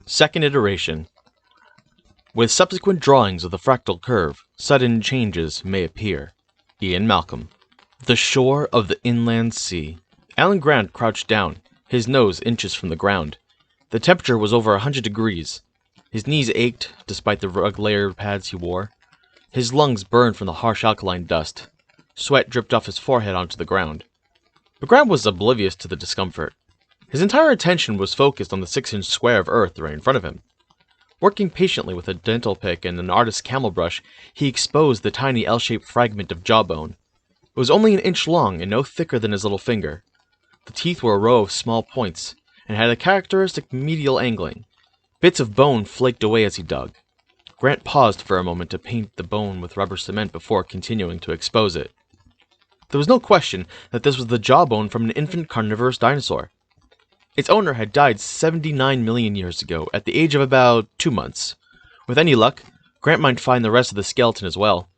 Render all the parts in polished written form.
Second iteration. With subsequent drawings of the fractal curve, sudden changes may appear. Ian Malcolm. The shore of the inland sea. Alan Grant crouched down, his nose inches from the ground. The temperature was over 100 degrees. His knees ached, despite the rug layer pads he wore. His lungs burned from the harsh alkaline dust. Sweat dripped off his forehead onto the ground. But Grant was oblivious to the discomfort. His entire attention was focused on the 6-inch square of earth right in front of him. Working patiently with a dental pick and an artist's camel brush, he exposed the tiny L-shaped fragment of jawbone. It was only an inch long and no thicker than his little finger. The teeth were a row of small points, and had a characteristic medial angling. Bits of bone flaked away as he dug. Grant paused for a moment to paint the bone with rubber cement before continuing to expose it. There was no question that this was the jawbone from an infant carnivorous dinosaur. Its owner had died 79 million years ago, at the age of about 2 months. With any luck, Grant might find the rest of the skeleton as well.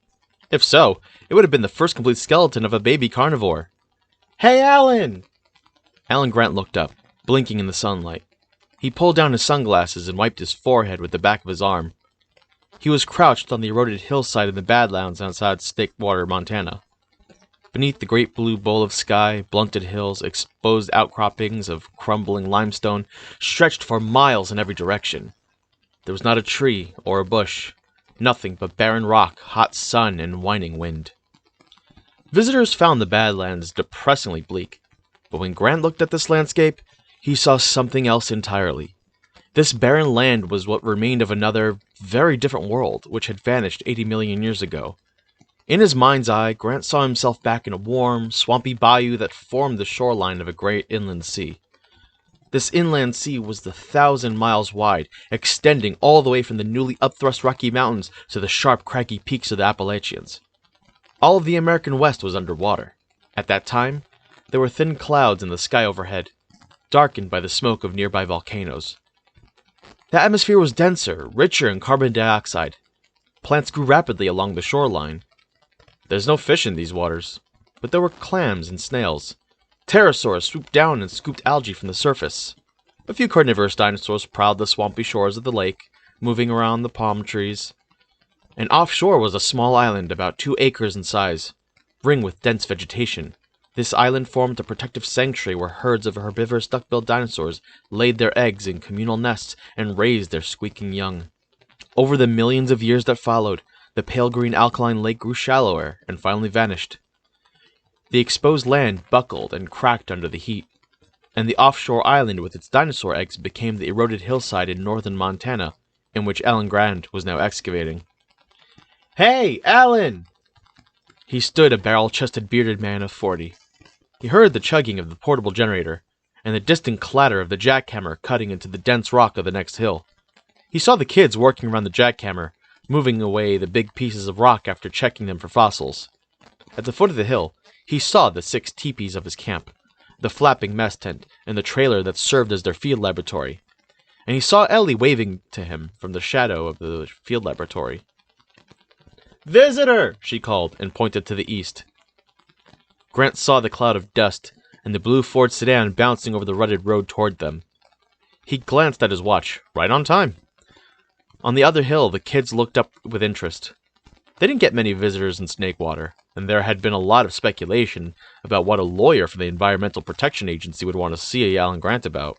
If so, it would have been the first complete skeleton of a baby carnivore. "Hey, Alan!" Alan Grant looked up, blinking in the sunlight. He pulled down his sunglasses and wiped his forehead with the back of his arm. He was crouched on the eroded hillside in the Badlands outside Snakewater, Montana. Beneath the great blue bowl of sky, blunted hills, exposed outcroppings of crumbling limestone, stretched for miles in every direction. There was not a tree or a bush, nothing but barren rock, hot sun, and whining wind. Visitors found the Badlands depressingly bleak, but when Grant looked at this landscape, he saw something else entirely. This barren land was what remained of another, very different world, which had vanished 80 million years ago. In his mind's eye, Grant saw himself back in a warm, swampy bayou that formed the shoreline of a great inland sea. This inland sea was 1,000 miles wide, extending all the way from the newly upthrust Rocky Mountains to the sharp, craggy peaks of the Appalachians. All of the American West was underwater. At that time, there were thin clouds in the sky overhead, darkened by the smoke of nearby volcanoes. The atmosphere was denser, richer in carbon dioxide. Plants grew rapidly along the shoreline. There's no fish in these waters, but there were clams and snails. Pterosaurs swooped down and scooped algae from the surface. A few carnivorous dinosaurs prowled the swampy shores of the lake, moving around the palm trees. And offshore was a small island about 2 acres in size, ringed with dense vegetation. This island formed a protective sanctuary where herds of herbivorous duck-billed dinosaurs laid their eggs in communal nests and raised their squeaking young. Over the millions of years that followed, the pale green alkaline lake grew shallower and finally vanished. The exposed land buckled and cracked under the heat, and the offshore island with its dinosaur eggs became the eroded hillside in northern Montana, in which Alan Grant was now excavating. "Hey, Alan!" He stood, a barrel-chested bearded man of 40. He heard the chugging of the portable generator, and the distant clatter of the jackhammer cutting into the dense rock of the next hill. He saw the kids working around the jackhammer, moving away the big pieces of rock after checking them for fossils. At the foot of the hill, he saw the 6 teepees of his camp, the flapping mess tent, and the trailer that served as their field laboratory. And he saw Ellie waving to him from the shadow of the field laboratory. "Visitor!" she called, and pointed to the east. Grant saw the cloud of dust, and the blue Ford sedan bouncing over the rutted road toward them. He glanced at his watch, right on time. On the other hill, the kids looked up with interest. They didn't get many visitors in Snakewater, and there had been a lot of speculation about what a lawyer from the Environmental Protection Agency would want to see Alan Grant about.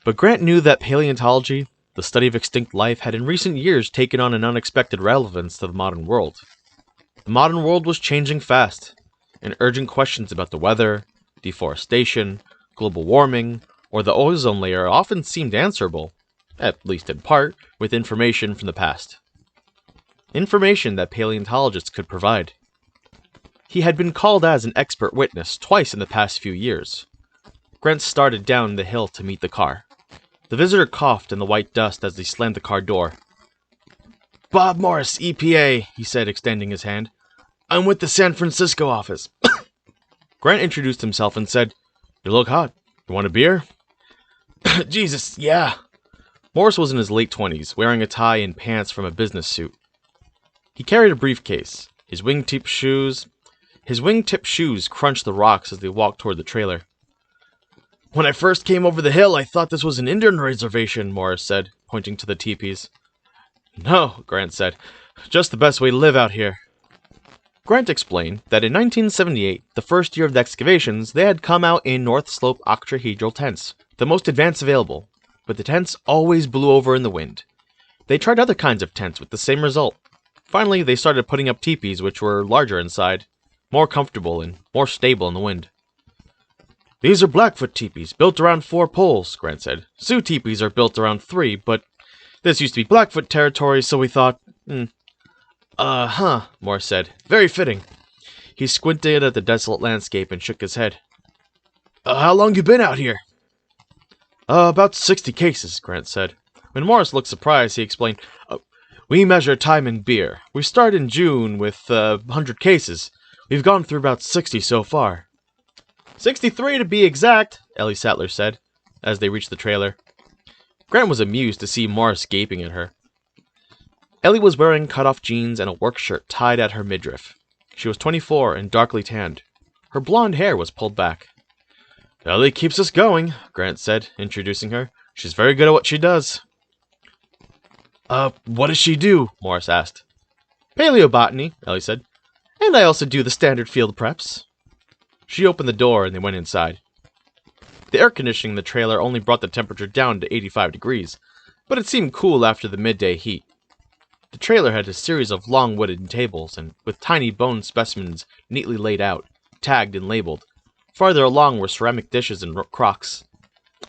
But Grant knew that paleontology, the study of extinct life, had in recent years taken on an unexpected relevance to the modern world. The modern world was changing fast, and urgent questions about the weather, deforestation, global warming, or the ozone layer often seemed answerable, at least in part, with information from the past. Information that paleontologists could provide. He had been called as an expert witness twice in the past few years. Grant started down the hill to meet the car. The visitor coughed in the white dust as he slammed the car door. "Bob Morris, EPA," he said, extending his hand. "I'm with the San Francisco office." Grant introduced himself and said, "You look hot. You want a beer?" "Jesus, yeah." Morris was in his late 20s, wearing a tie and pants from a business suit. He carried a briefcase. His wingtip shoes crunched the rocks as they walked toward the trailer. "When I first came over the hill, I thought this was an Indian reservation," Morris said. pointing to the teepees. No, Grant said. Just the best way to live out here. Grant explained that in 1978, the first year of the excavations, they had come out in North Slope octahedral tents, the most advanced available, but the tents always blew over in the wind. They tried other kinds of tents with the same result. Finally, they started putting up teepees which were larger inside, more comfortable and more stable in the wind. These are Blackfoot teepees, built around 4 poles, Grant said. Sioux teepees are built around 3, but this used to be Blackfoot territory, so we thought, Morris said. Very fitting. He squinted at the desolate landscape and shook his head. How long you been out here? About 60 cases, Grant said. When Morris looked surprised, he explained, we measure time in beer. We started in June with 100 cases. We've gone through about 60 so far. 63 to be exact, Ellie Sattler said, as they reached the trailer. Grant was amused to see Morris gaping at her. Ellie was wearing cut-off jeans and a work shirt tied at her midriff. She was 24 and darkly tanned. Her blonde hair was pulled back. Ellie keeps us going, Grant said, introducing her. She's very good at what she does. What does she do? Morris asked. Paleobotany, Ellie said. And I also do the standard field preps. She opened the door and they went inside. The air conditioning in the trailer only brought the temperature down to 85 degrees, but it seemed cool after the midday heat. The trailer had a series of long wooden tables, and with tiny bone specimens neatly laid out, tagged and labeled. Farther along were ceramic dishes and crocks.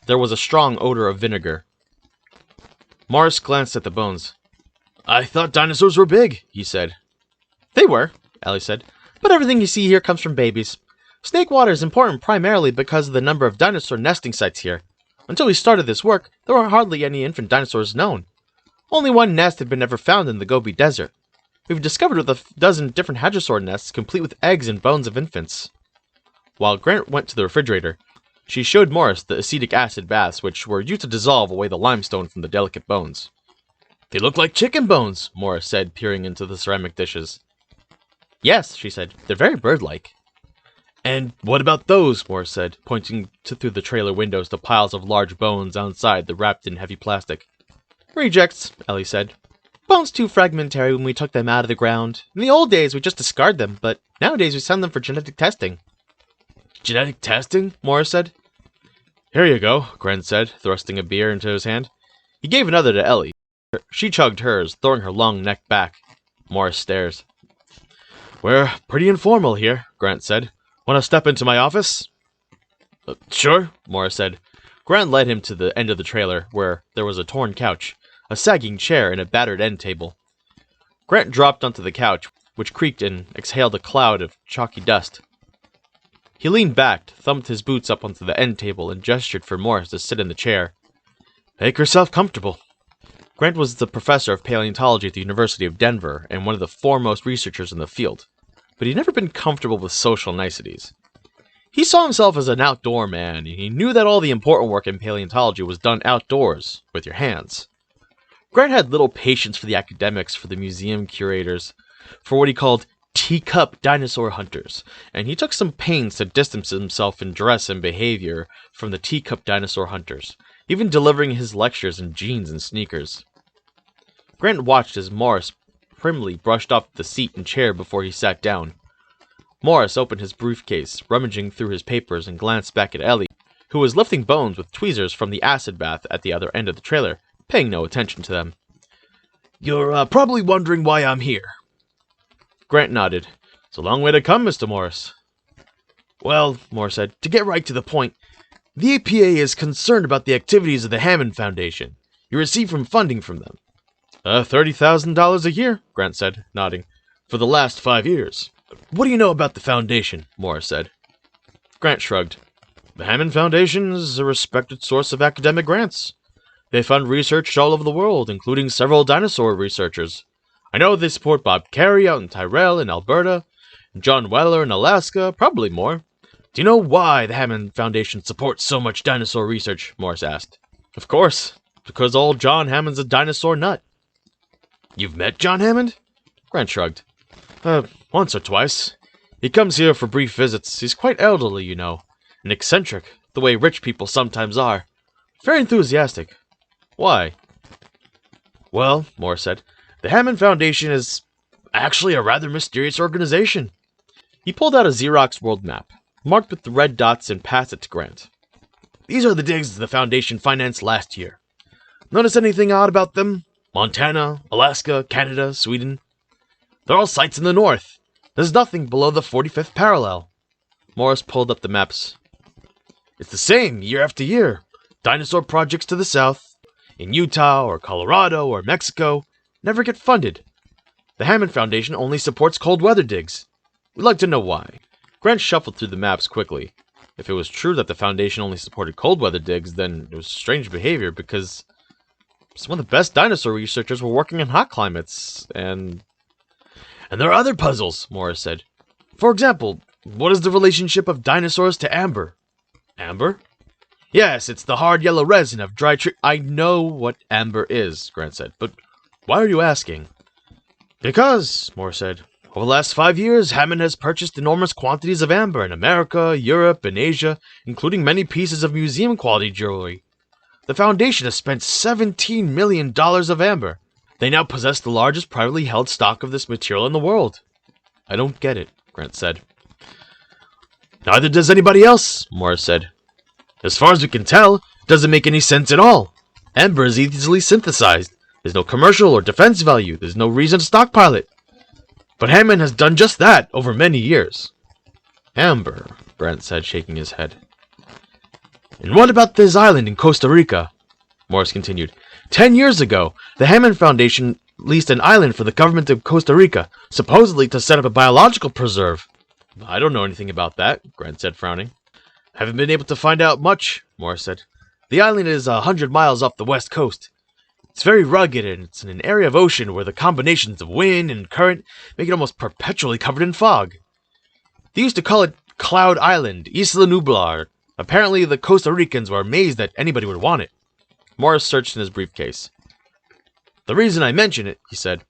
There was a strong odor of vinegar. Morris glanced at the bones. I thought dinosaurs were big, he said. They were, Ellie said, but everything you see here comes from babies. Snake water is important primarily because of the number of dinosaur nesting sites here. Until we started this work, there were hardly any infant dinosaurs known. Only one nest had been ever found in the Gobi Desert. We've discovered with a dozen different hadrosaur nests, complete with eggs and bones of infants. While Grant went to the refrigerator, she showed Morris the acetic acid baths which were used to dissolve away the limestone from the delicate bones. They look like chicken bones, Morris said, peering into the ceramic dishes. Yes, she said, they're very bird-like. And what about those? Morris said, pointing through the trailer windows to piles of large bones outside, wrapped in heavy plastic. Rejects, Ellie said. Bones too fragmentary when we took them out of the ground. In the old days, we just discard them, but nowadays we send them for genetic testing. Genetic testing? Morris said. Here you go, Grant said, thrusting a beer into his hand. He gave another to Ellie. She chugged hers, throwing her long neck back. Morris stares. We're pretty informal here, Grant said. Want to step into my office? Sure, Morris said. Grant led him to the end of the trailer, where there was a torn couch, a sagging chair, and a battered end table. Grant dropped onto the couch, which creaked and exhaled a cloud of chalky dust. He leaned back, thumped his boots up onto the end table, and gestured for Morris to sit in the chair. Make yourself comfortable. Grant was the professor of paleontology at the University of Denver, and one of the foremost researchers in the field, but he'd never been comfortable with social niceties. He saw himself as an outdoor man, and he knew that all the important work in paleontology was done outdoors, with your hands. Grant had little patience for the academics, for the museum curators, for what he called teacup dinosaur hunters, and he took some pains to distance himself in dress and behavior from the teacup dinosaur hunters, even delivering his lectures in jeans and sneakers. Grant watched as Morris primly brushed off the seat and chair before he sat down. Morris opened his briefcase, rummaging through his papers, and glanced back at Ellie, who was lifting bones with tweezers from the acid bath at the other end of the trailer, paying no attention to them. You're probably wondering why I'm here. Grant nodded. It's a long way to come, Mr. Morris. Well, Morris said, to get right to the point, the APA is concerned about the activities of the Hammond Foundation. You receive funding from them. $30,000 a year, Grant said, nodding, for the last 5 years. What do you know about the foundation? Morris said. Grant shrugged. The Hammond Foundation is a respected source of academic grants. They fund research all over the world, including several dinosaur researchers. I know they support Bob Carey out in Tyrrell in Alberta, and John Weller in Alaska, probably more. Do you know why the Hammond Foundation supports so much dinosaur research? Morris asked. Of course, because old John Hammond's a dinosaur nut. You've met John Hammond? Grant shrugged. Once or twice. He comes here for brief visits. He's quite elderly, you know, and eccentric, the way rich people sometimes are. Very enthusiastic. Why? Well, Morris said, the Hammond Foundation is actually a rather mysterious organization. He pulled out a Xerox world map, marked with the red dots, and passed it to Grant. These are the digs the Foundation financed last year. Notice anything odd about them? Montana, Alaska, Canada, Sweden. They're all sites in the north. There's nothing below the 45th parallel. Morris pulled up the maps. It's the same year after year. Dinosaur projects to the south, in Utah or Colorado or Mexico, never get funded. The Hammond Foundation only supports cold weather digs. We'd like to know why. Grant shuffled through the maps quickly. If it was true that the Foundation only supported cold weather digs, then it was strange behavior because some of the best dinosaur researchers were working in hot climates, and there are other puzzles, Morris said. For example, what is the relationship of dinosaurs to amber? Amber? Yes, it's the hard yellow resin of dry tree. I know what amber is, Grant said, but why are you asking? Because, Morris said, over the last 5 years, Hammond has purchased enormous quantities of amber in America, Europe, and Asia, including many pieces of museum-quality jewelry. The Foundation has spent $17 million of amber. They now possess the largest privately held stock of this material in the world. I don't get it, Grant said. Neither does anybody else, Morris said. As far as we can tell, it doesn't make any sense at all. Amber is easily synthesized. There's no commercial or defense value. There's no reason to stockpile it. But Hammond has done just that over many years. Amber, Grant said, shaking his head. And what about this island in Costa Rica? Morris continued. 10 years ago, the Hammond Foundation leased an island for the government of Costa Rica, supposedly to set up a biological preserve. I don't know anything about that, Grant said, frowning. Haven't been able to find out much, Morris said. The island is 100 miles off the west coast. It's very rugged, and it's in an area of ocean where the combinations of wind and current make it almost perpetually covered in fog. They used to call it Cloud Island, Isla Nublar. Apparently, the Costa Ricans were amazed that anybody would want it. Morris searched in his briefcase. The reason I mention it, he said,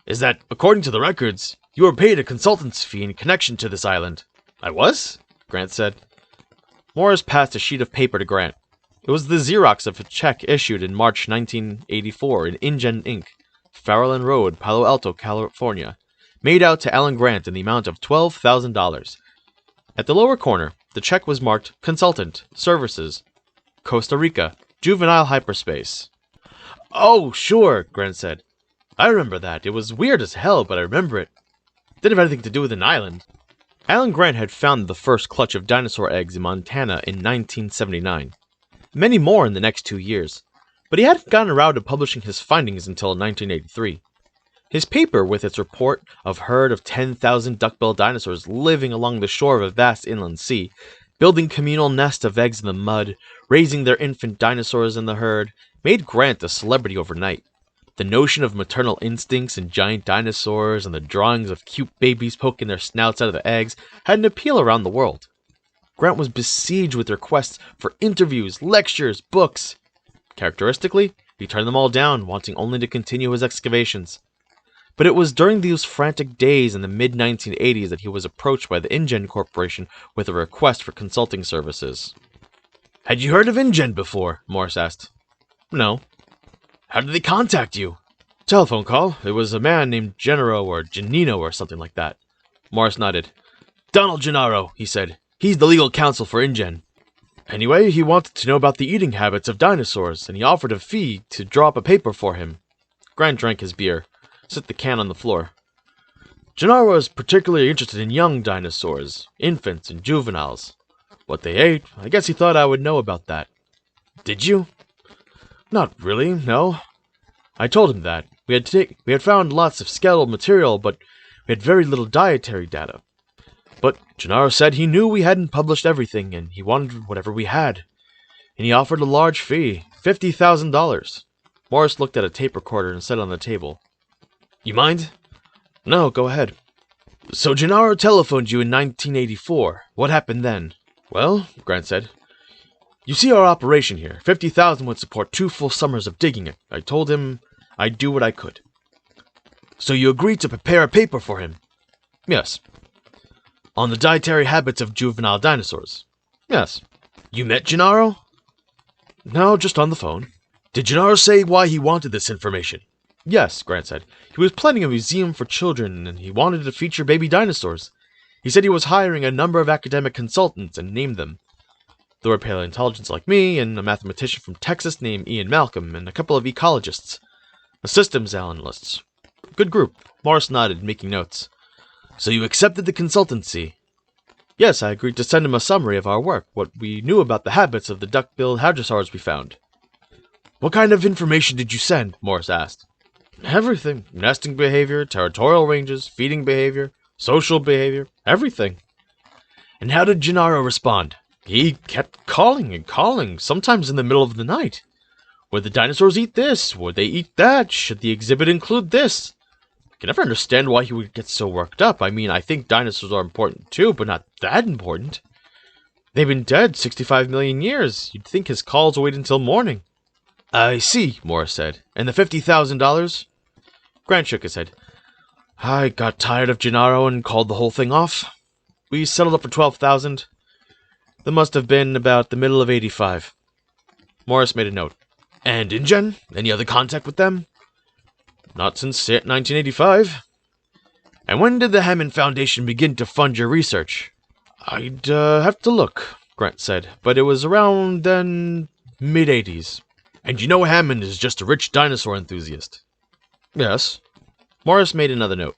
is that, according to the records, you were paid a consultant's fee in connection to this island. I was? Grant said. Morris passed a sheet of paper to Grant. It was the Xerox of a check issued in March 1984 in InGen Inc., Farallon Road, Palo Alto, California, made out to Alan Grant in the amount of $12,000. At the lower corner, the check was marked Consultant, Services, Costa Rica, Juvenile Hyperspace. Oh, sure, Grant said. I remember that. It was weird as hell, but I remember it. Didn't have anything to do with an island. Alan Grant had found the first clutch of dinosaur eggs in Montana in 1979. Many more in the next 2 years, but he hadn't gotten around to publishing his findings until 1983. His paper, with its report of herd of 10,000 duck-billed dinosaurs living along the shore of a vast inland sea, building communal nests of eggs in the mud, raising their infant dinosaurs in the herd, made Grant a celebrity overnight. The notion of maternal instincts and giant dinosaurs and the drawings of cute babies poking their snouts out of the eggs had an appeal around the world. Grant was besieged with requests for interviews, lectures, books. Characteristically, he turned them all down, wanting only to continue his excavations. But it was during those frantic days in the mid-1980s that he was approached by the InGen Corporation with a request for consulting services. Had you heard of InGen before? Morris asked. No. How did they contact you? Telephone call. It was a man named Gennaro or Giannino or something like that. Morris nodded. Donald Gennaro, he said. He's the legal counsel for InGen. Anyway, he wanted to know about the eating habits of dinosaurs, and he offered a fee to draw up a paper for him. Grant drank his beer, set the can on the floor. Gennaro was particularly interested in young dinosaurs, infants and juveniles. What they ate, I guess he thought I would know about that. Did you? Not really, no. I told him that. We had found lots of skeletal material, but we had very little dietary data. But Gennaro said he knew we hadn't published everything, and he wanted whatever we had. And he offered a large fee, $50,000. Morris looked at a tape recorder and set it on the table. You mind? No, go ahead. So Gennaro telephoned you in 1984. What happened then? Well, Grant said, you see our operation here. 50,000 would support 2 full summers of digging it. I told him I'd do what I could. So you agreed to prepare a paper for him? Yes. On the dietary habits of juvenile dinosaurs? Yes. You met Gennaro? No, just on the phone. Did Gennaro say why he wanted this information? Yes, Grant said. He was planning a museum for children, and he wanted to feature baby dinosaurs. He said he was hiring a number of academic consultants and named them. There were paleontologists like me, and a mathematician from Texas named Ian Malcolm, and a couple of ecologists. A systems analysts. Good group. Morris nodded, making notes. So you accepted the consultancy? Yes, I agreed to send him a summary of our work, what we knew about the habits of the duck-billed hadrosaurs we found. What kind of information did you send? Morris asked. Everything. Nesting behavior, territorial ranges, feeding behavior, social behavior, everything. And how did Gennaro respond? He kept calling and calling, sometimes in the middle of the night. Would the dinosaurs eat this? Would they eat that? Should the exhibit include this? I can never understand why he would get so worked up. I mean, I think dinosaurs are important too, but not that important. They've been dead 65 million years. You'd think his calls would wait until morning. I see, Morris said. And the $50,000? Grant shook his head. I got tired of Gennaro and called the whole thing off. We settled up for $12,000. That must have been about the middle of '85. Morris made a note. And InGen? Any other contact with them? Not since 1985. And when did the Hammond Foundation begin to fund your research? I'd have to look, Grant said, but it was around then, mid-'80s. And you know Hammond is just a rich dinosaur enthusiast. Yes. Morris made another note.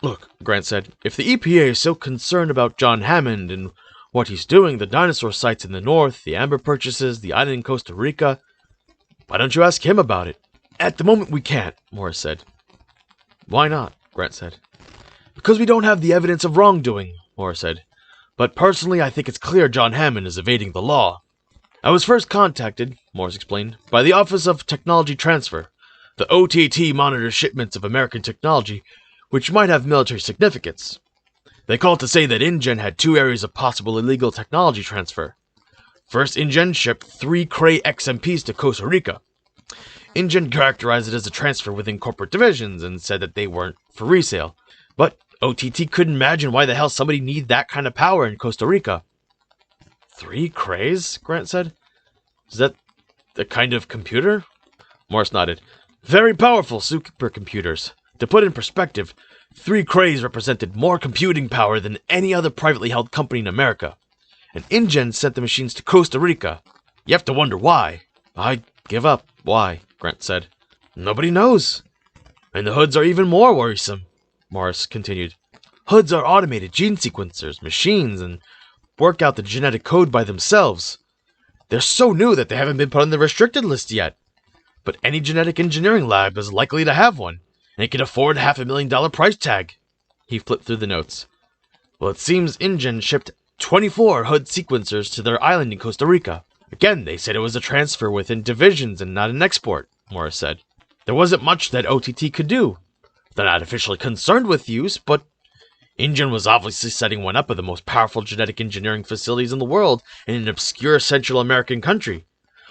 Look, Grant said, if the EPA is so concerned about John Hammond and what he's doing, the dinosaur sites in the north, the amber purchases, the island in Costa Rica, why don't you ask him about it? At the moment we can't, Morris said. Why not? Grant said. Because we don't have the evidence of wrongdoing, Morris said. But personally, I think it's clear John Hammond is evading the law. I was first contacted, Morris explained, by the Office of Technology Transfer. The OTT monitors shipments of American technology, which might have military significance. They called to say that InGen had 2 areas of possible illegal technology transfer. First, InGen shipped 3 Cray XMPs to Costa Rica. InGen characterized it as a transfer within corporate divisions and said that they weren't for resale. But OTT couldn't imagine why the hell somebody need that kind of power in Costa Rica. 3 Crays? Grant said. Is that a kind of computer? Morris nodded. Very powerful supercomputers. To put in perspective, 3 Crays represented more computing power than any other privately held company in America. And InGen sent the machines to Costa Rica. You have to wonder why. I give up. Why? Grant said. Nobody knows. And the hoods are even more worrisome, Morris continued. Hoods are automated gene sequencers, machines, and work out the genetic code by themselves. They're so new that they haven't been put on the restricted list yet. But any genetic engineering lab is likely to have one, and it can afford $500,000 price tag. He flipped through the notes. Well, it seems InGen shipped 24 hood sequencers to their island in Costa Rica. Again, they said it was a transfer within divisions and not an export, Morris said. There wasn't much that OTT could do. They're not officially concerned with use, but InGen was obviously setting one up of the most powerful genetic engineering facilities in the world in an obscure Central American country.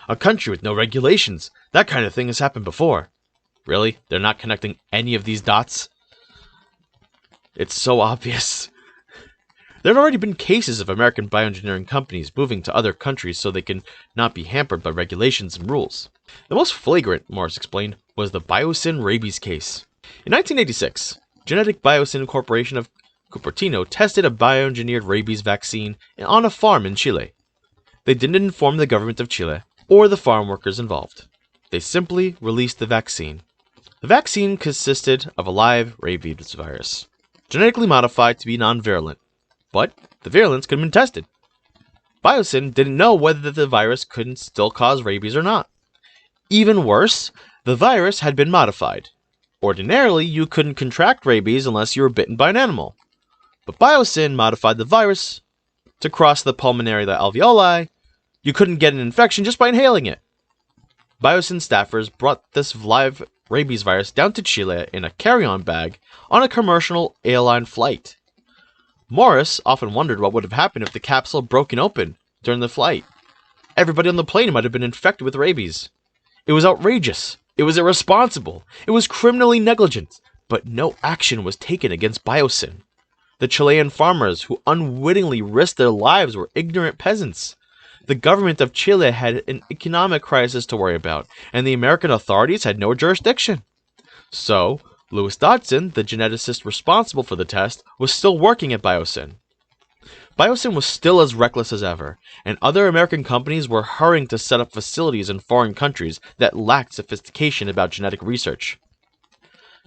A country with no regulations. That kind of thing has happened before. Really? They're not connecting any of these dots? It's so obvious. There have already been cases of American bioengineering companies moving to other countries so they can not be hampered by regulations and rules. The most flagrant, Morris explained, was the Biosyn rabies case. In 1986, Genetic Biosyn Corporation of Cupertino tested a bioengineered rabies vaccine on a farm in Chile. They didn't inform the government of Chile or the farm workers involved. They simply released the vaccine. The vaccine consisted of a live rabies virus, genetically modified to be non-virulent, but the virulence could have been tested. Biosyn didn't know whether the virus could still cause rabies or not. Even worse, the virus had been modified. Ordinarily, you couldn't contract rabies unless you were bitten by an animal. But Biosyn modified the virus to cross the pulmonary alveoli. You couldn't get an infection just by inhaling it. Biosyn staffers brought this live rabies virus down to Chile in a carry-on bag on a commercial airline flight. Morris often wondered what would have happened if the capsule had broken open during the flight. Everybody on the plane might have been infected with rabies. It was outrageous. It was irresponsible. It was criminally negligent. But no action was taken against Biosyn. The Chilean farmers who unwittingly risked their lives were ignorant peasants. The government of Chile had an economic crisis to worry about, and the American authorities had no jurisdiction. So, Louis Dodson, the geneticist responsible for the test, was still working at Biosyn. Biosyn was still as reckless as ever, and other American companies were hurrying to set up facilities in foreign countries that lacked sophistication about genetic research.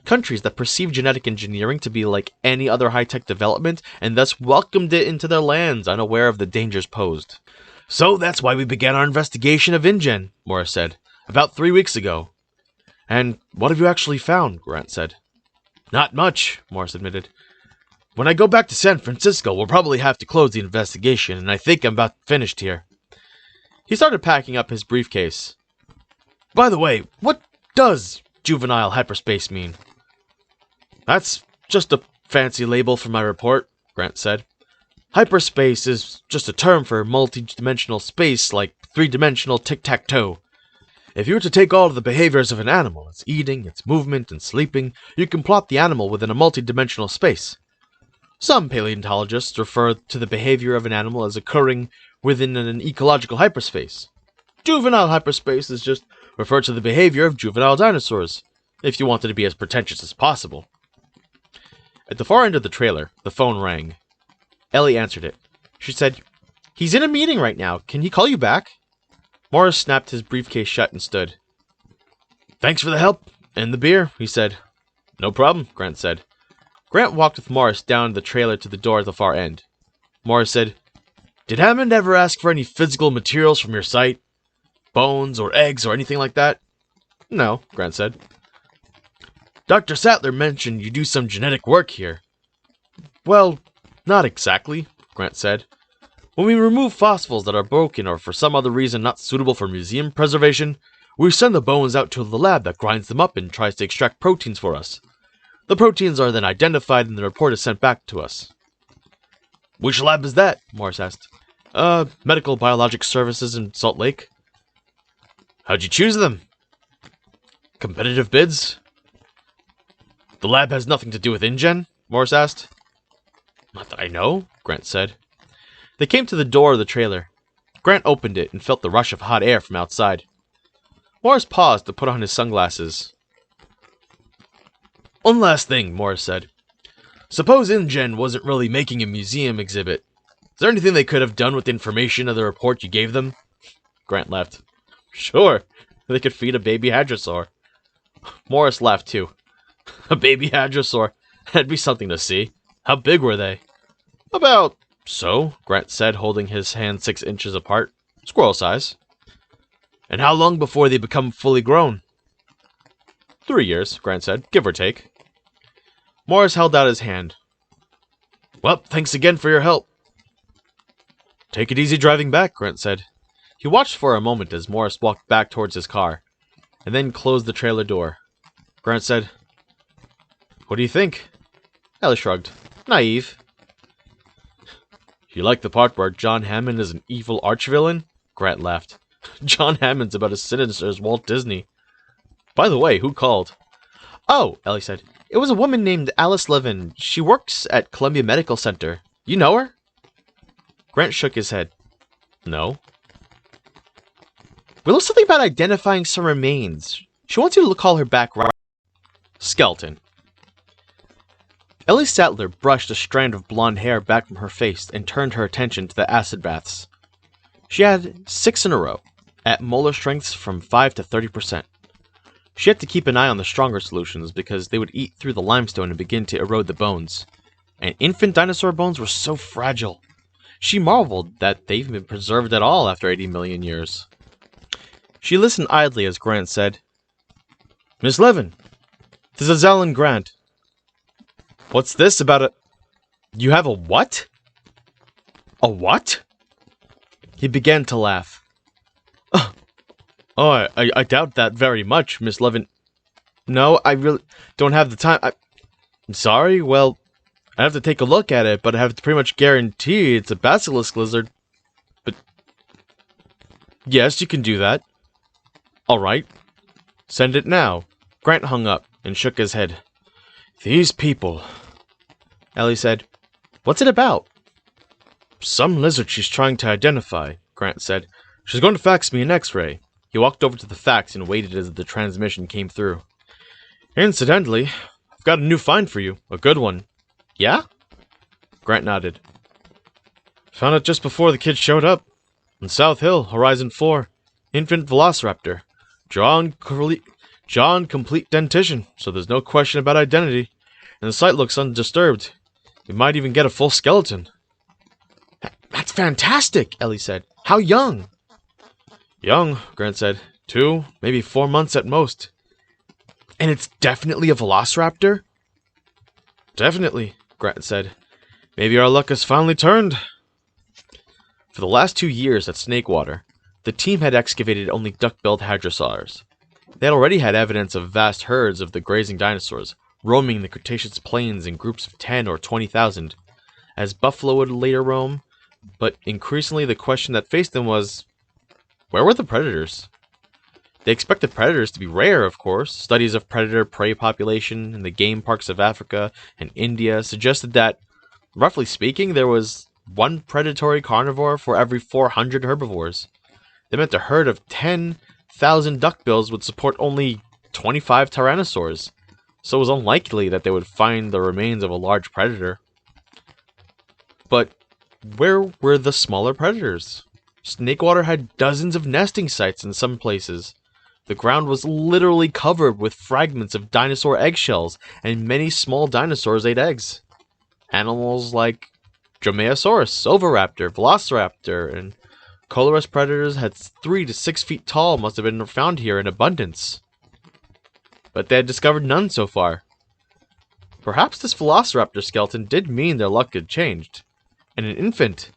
Countries that perceived genetic engineering to be like any other high-tech development and thus welcomed it into their lands unaware of the dangers posed. "So that's why we began our investigation of InGen," Morris said, "about 3 weeks ago." "And what have you actually found?" Grant said. "Not much," Morris admitted. "When I go back to San Francisco, we'll probably have to close the investigation, and I think I'm about finished here." He started packing up his briefcase. "By the way, what does juvenile hyperspace mean?" "That's just a fancy label for my report," Grant said. "Hyperspace is just a term for multi-dimensional space, like three-dimensional tic-tac-toe. If you were to take all of the behaviors of an animal, its eating, its movement, and sleeping, you can plot the animal within a multi-dimensional space. Some paleontologists refer to the behavior of an animal as occurring within an ecological hyperspace. Juvenile hyperspace is just referred to the behavior of juvenile dinosaurs, if you wanted to be as pretentious as possible." At the far end of the trailer, the phone rang. Ellie answered it. She said, "He's in a meeting right now. Can he call you back?" Morris snapped his briefcase shut and stood. "Thanks for the help and the beer," he said. "No problem," Grant said. Grant walked with Morris down the trailer to the door at the far end. Morris said, "Did Hammond ever ask for any physical materials from your site? Bones or eggs or anything like that?" "No," Grant said. "Dr. Sattler mentioned you do some genetic work here." "Well, not exactly," Grant said. "When we remove fossils that are broken or for some other reason not suitable for museum preservation, we send the bones out to the lab that grinds them up and tries to extract proteins for us. The proteins are then identified and the report is sent back to us." "Which lab is that?" Morris asked. Medical Biologics Services in Salt Lake." "How'd you choose them?" "Competitive bids." "The lab has nothing to do with InGen?" Morris asked. "Not that I know," Grant said. They came to the door of the trailer. Grant opened it and felt the rush of hot air from outside. Morris paused to put on his sunglasses. "One last thing," Morris said. "Suppose InGen wasn't really making a museum exhibit. Is there anything they could have done with the information of the report you gave them?" Grant laughed. "Sure, they could feed a baby hadrosaur." Morris laughed too. "A baby hadrosaur? That'd be something to see. How big were they?" "About so," Grant said, holding his hands 6 inches apart. "Squirrel size." "And how long before they become fully grown?" 3 years, Grant said, give or take. Morris held out his hand. "Well, thanks again for your help." "Take it easy driving back," Grant said. He watched for a moment as Morris walked back towards his car, and then closed the trailer door. Grant said, "What do you think?" Ellie shrugged. "Naive." "You like the part where John Hammond is an evil archvillain?" Grant laughed. "John Hammond's about as sinister as Walt Disney. By the way, who called?" "Oh," Ellie said. "It was a woman named Alice Levin. She works at Columbia Medical Center. You know her?" Grant shook his head. "No." "We know something about identifying some remains. She wants you to call her back right." Skeleton. Ellie Sattler brushed a strand of blonde hair back from her face and turned her attention to the acid baths. She had 6 in a row, at molar strengths from 5 to 30%. She had to keep an eye on the stronger solutions because they would eat through the limestone and begin to erode the bones. And infant dinosaur bones were so fragile. She marveled that they've been preserved at all after 80 million years. She listened idly as Grant said, "Miss Levin, this is Alan Grant. What's this about a... You have a what?" "A what?" He began to laugh. "Oh, I doubt that very much, Miss Levin. No, I really don't have the time. I'm sorry, well, I have to take a look at it, but I have to pretty much guarantee it's a basilisk lizard. But, yes, you can do that. All right. Send it now." Grant hung up and shook his head. "These people." Ellie said, "What's it about?" "Some lizard she's trying to identify," Grant said. "She's going to fax me an X-ray." He walked over to the fax and waited as the transmission came through. "Incidentally, I've got a new find for you. A good one." "Yeah?" Grant nodded. "Found it just before the kids showed up. On South Hill, Horizon 4. Infant Velociraptor. Jaw complete dentition, so there's no question about identity. And the site looks undisturbed. We might even get a full skeleton." "That's fantastic," Ellie said. "How young?" "Young," Grant said. 2, maybe 4 months at most." "And it's definitely a velociraptor?" "Definitely," Grant said. "Maybe our luck has finally turned." For the last 2 years at Snakewater, the team had excavated only duck-billed hadrosaurs. They had already had evidence of vast herds of the grazing dinosaurs, roaming the Cretaceous plains in groups of 10 or 20,000, as buffalo would later roam, but increasingly the question that faced them was, where were the predators? They expected predators to be rare, of course. Studies of predator-prey population in the game parks of Africa and India suggested that, roughly speaking, there was 1 predatory carnivore for every 400 herbivores. That meant a herd of 10,000 duckbills would support only 25 tyrannosaurs, so it was unlikely that they would find the remains of a large predator. But where were the smaller predators? Snakewater had dozens of nesting sites in some places. The ground was literally covered with fragments of dinosaur eggshells, and many small dinosaurs ate eggs. Animals like Dromaeosaurus, Oviraptor, Velociraptor, and colorless predators had 3 to 6 feet tall must have been found here in abundance. But they had discovered none so far. Perhaps this Velociraptor skeleton did mean their luck had changed. And an infant.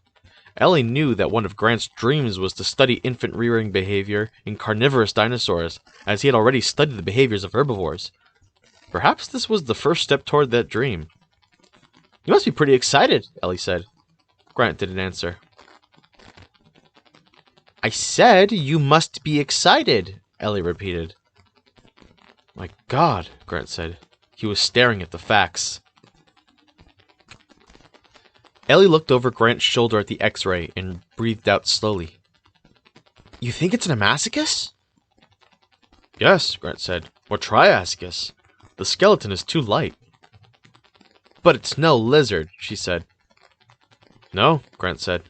Ellie knew that one of Grant's dreams was to study infant rearing behavior in carnivorous dinosaurs, as he had already studied the behaviors of herbivores. Perhaps this was the first step toward that dream. "You must be pretty excited," Ellie said. Grant didn't answer. "I said you must be excited," Ellie repeated. "My God," Grant said. He was staring at the fax. Ellie looked over Grant's shoulder at the X-ray and breathed out slowly. "You think it's an Amazicus?" "Yes," Grant said. "Or Triassicus. The skeleton is too light." "But it's no lizard," she said. "No," Grant said.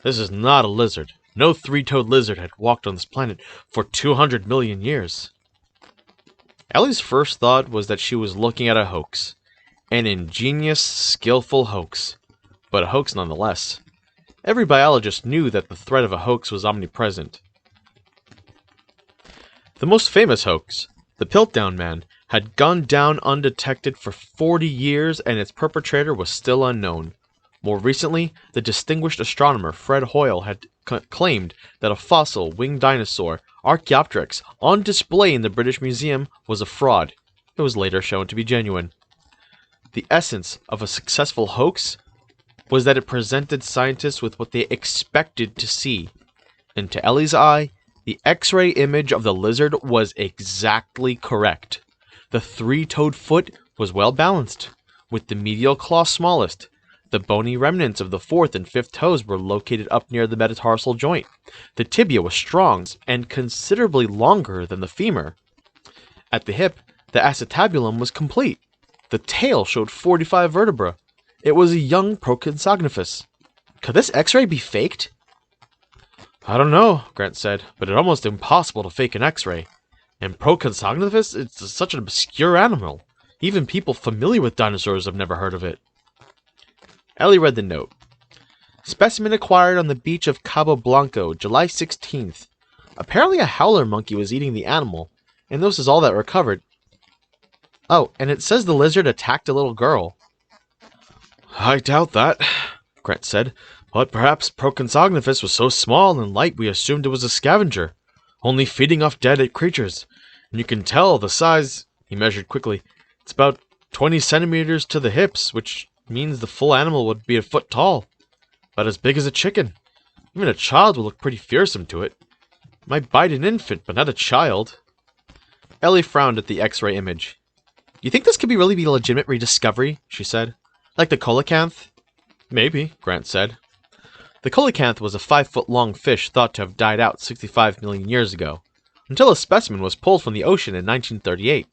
"This is not a lizard. No 3-toed lizard had walked on this planet for 200 million years." Ellie's first thought was that she was looking at a hoax. An ingenious, skillful hoax. But a hoax nonetheless. Every biologist knew that the threat of a hoax was omnipresent. The most famous hoax, the Piltdown Man, had gone down undetected for 40 years and its perpetrator was still unknown. More recently, the distinguished astronomer Fred Hoyle had claimed that a fossil winged dinosaur, Archaeopteryx, on display in the British Museum was a fraud. It was later shown to be genuine. The essence of a successful hoax was that it presented scientists with what they expected to see. And to Ellie's eye, the X-ray image of the lizard was exactly correct. The 3-toed foot was well balanced, with the medial claw smallest. The bony remnants of the 4th and 5th toes were located up near the metatarsal joint. The tibia was strong and considerably longer than the femur. At the hip, the acetabulum was complete. The tail showed 45 vertebrae. It was a young Proconsognithus. Could this X-ray be faked? "I don't know," Grant said, "but it's almost impossible to fake an X-ray. And Proconsognithus, it's such an obscure animal. Even people familiar with dinosaurs have never heard of it." Ellie read the note. "Specimen acquired on the beach of Cabo Blanco, July 16th. Apparently a howler monkey was eating the animal, and this is all that recovered. Oh, and it says the lizard attacked a little girl." "I doubt that," Grant said, "but perhaps Proconsognithus was so small and light we assumed it was a scavenger, only feeding off dead creatures. And you can tell the size," he measured quickly. "It's about 20 centimeters to the hips, which means the full animal would be a foot tall. About as big as a chicken. Even a child would look pretty fearsome to it. It might bite an infant, but not a child." Ellie frowned at the X-ray image. "You think this could really be a legitimate rediscovery?" she said. "Like the coelacanth?" "Maybe," Grant said. The coelacanth was a 5-foot-long fish thought to have died out 65 million years ago, until a specimen was pulled from the ocean in 1938.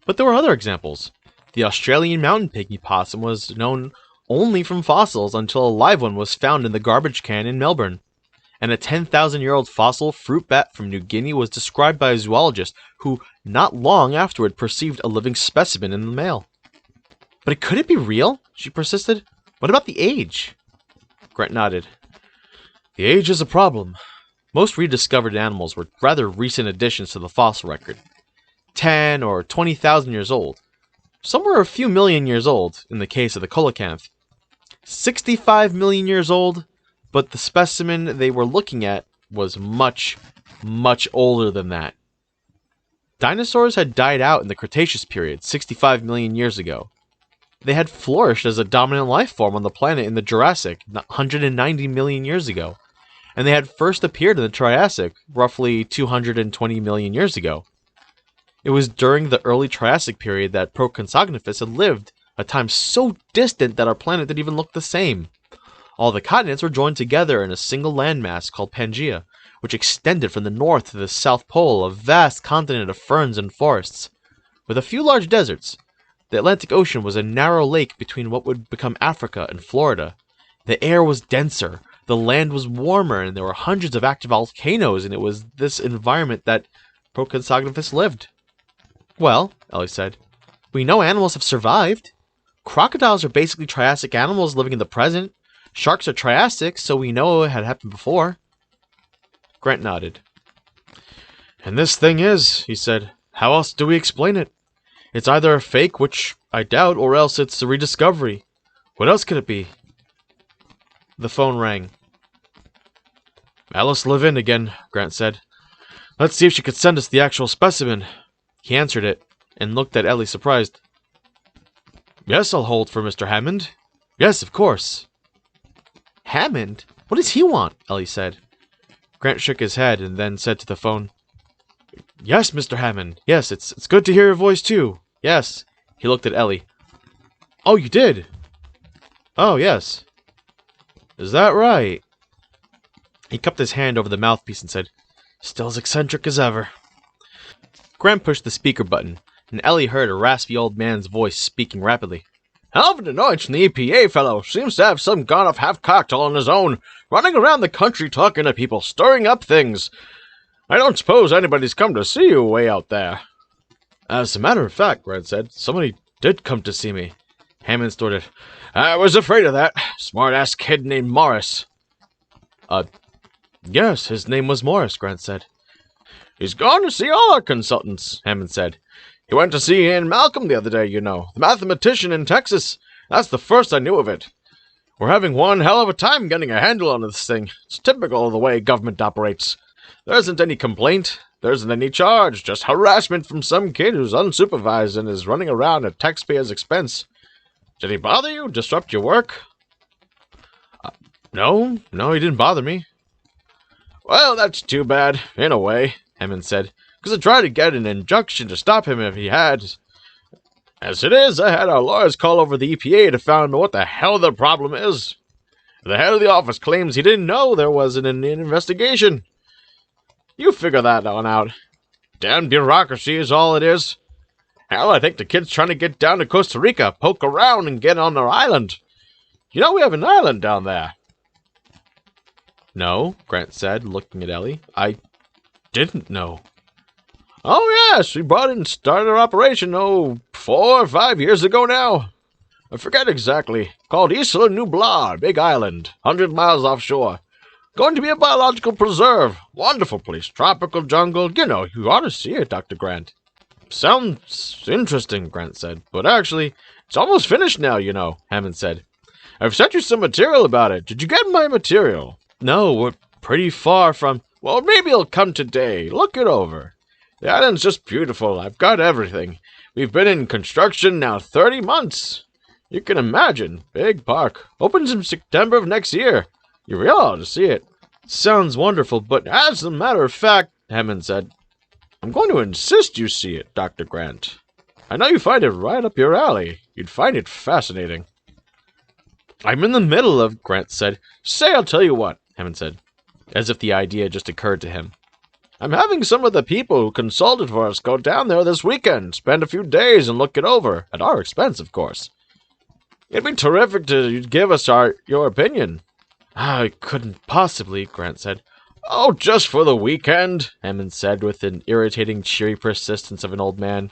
But there were other examples. The Australian mountain pygmy possum was known only from fossils until a live one was found in the garbage can in Melbourne. And a 10,000-year-old fossil fruit bat from New Guinea was described by a zoologist who, not long afterward, perceived a living specimen in the mail. But could it be real? She persisted. What about the age? Grant nodded. The age is a problem. Most rediscovered animals were rather recent additions to the fossil record. 10 or 20,000 years old. Some were a few million years old, in the case of the coelacanth. 65 million years old, but the specimen they were looking at was much, much older than that. Dinosaurs had died out in the Cretaceous period 65 million years ago. They had flourished as a dominant life form on the planet in the Jurassic 190 million years ago, and they had first appeared in the Triassic roughly 220 million years ago. It was during the early Triassic period that Proconsognathrus had lived, a time so distant that our planet didn't even look the same. All the continents were joined together in a single landmass called Pangaea, which extended from the north to the south pole, a vast continent of ferns and forests, with a few large deserts. The Atlantic Ocean was a narrow lake between what would become Africa and Florida. The air was denser, the land was warmer, and there were hundreds of active volcanoes, and it was this environment that Proconsognathrus lived. Well, Ellie said, we know animals have survived. Crocodiles are basically Triassic animals living in the present. Sharks are Triassic, so we know it had happened before. Grant nodded. And this thing is, he said, how else do we explain it? It's either a fake, which I doubt, or else it's a rediscovery. What else could it be? The phone rang. Alice Levin again, Grant said. Let's see if she could send us the actual specimen. He answered it, and looked at Ellie surprised. Yes, I'll hold for Mr. Hammond. Yes, of course. Hammond? What does he want? Ellie said. Grant shook his head, and then said to the phone, Yes, Mr. Hammond. Yes, it's good to hear your voice, too. Yes. He looked at Ellie. Oh, you did? Oh, yes. Is that right? He cupped his hand over the mouthpiece and said, Still as eccentric as ever. Grant pushed the speaker button, and Ellie heard a raspy old man's voice speaking rapidly. Alvin Deutsch, the EPA fellow, seems to have some gone off half-cocked all on his own, running around the country talking to people, stirring up things. I don't suppose anybody's come to see you way out there. As a matter of fact, Grant said, somebody did come to see me. Hammond snorted. I was afraid of that. Smart-ass kid named Morris. Yes, his name was Morris, Grant said. He's gone to see all our consultants, Hammond said. He went to see Ian Malcolm the other day, you know, the mathematician in Texas. That's the first I knew of it. We're having one hell of a time getting a handle on this thing. It's typical of the way government operates. There isn't any complaint. There isn't any charge. Just harassment from some kid who's unsupervised and is running around at taxpayers' expense. Did he bother you? Disrupt your work? No, he didn't bother me. Well, that's too bad, in a way, Hammond said, because I tried to get an injunction to stop him if he had. As it is, I had our lawyers call over the EPA to find out what the hell the problem is. The head of the office claims he didn't know there was an investigation. You figure that one out. Damn bureaucracy is all it is. Hell, I think the kid's trying to get down to Costa Rica, poke around, and get on their island. You know we have an island down there. No, Grant said, looking at Ellie. I didn't know. Oh, yes, we bought it and started our operation, 4 or 5 years ago now. I forget exactly. Called Isla Nublar, big island, 100 miles offshore. Going to be a biological preserve. Wonderful place, tropical jungle. You know, you ought to see it, Dr. Grant. Sounds interesting, Grant said, but actually, it's almost finished now, you know, Hammond said. I've sent you some material about it. Did you get my material? No, we're pretty far from... Well, maybe it'll come today. Look it over. The island's just beautiful. I've got everything. We've been in construction now 30 months. You can imagine. Big park. Opens in September of next year. You really ought to see it. Sounds wonderful, but as a matter of fact, Hammond said, I'm going to insist you see it, Dr. Grant. I know you find it right up your alley. You'd find it fascinating. I'm in the middle of, Grant said. Say, I'll tell you what, Hammond said, as if the idea just occurred to him. I'm having some of the people who consulted for us go down there this weekend, spend a few days and look it over, at our expense, of course. It'd be terrific to give us your opinion. I couldn't possibly, Grant said. Oh, just for the weekend, Hammond said with an irritating, cheery persistence of an old man.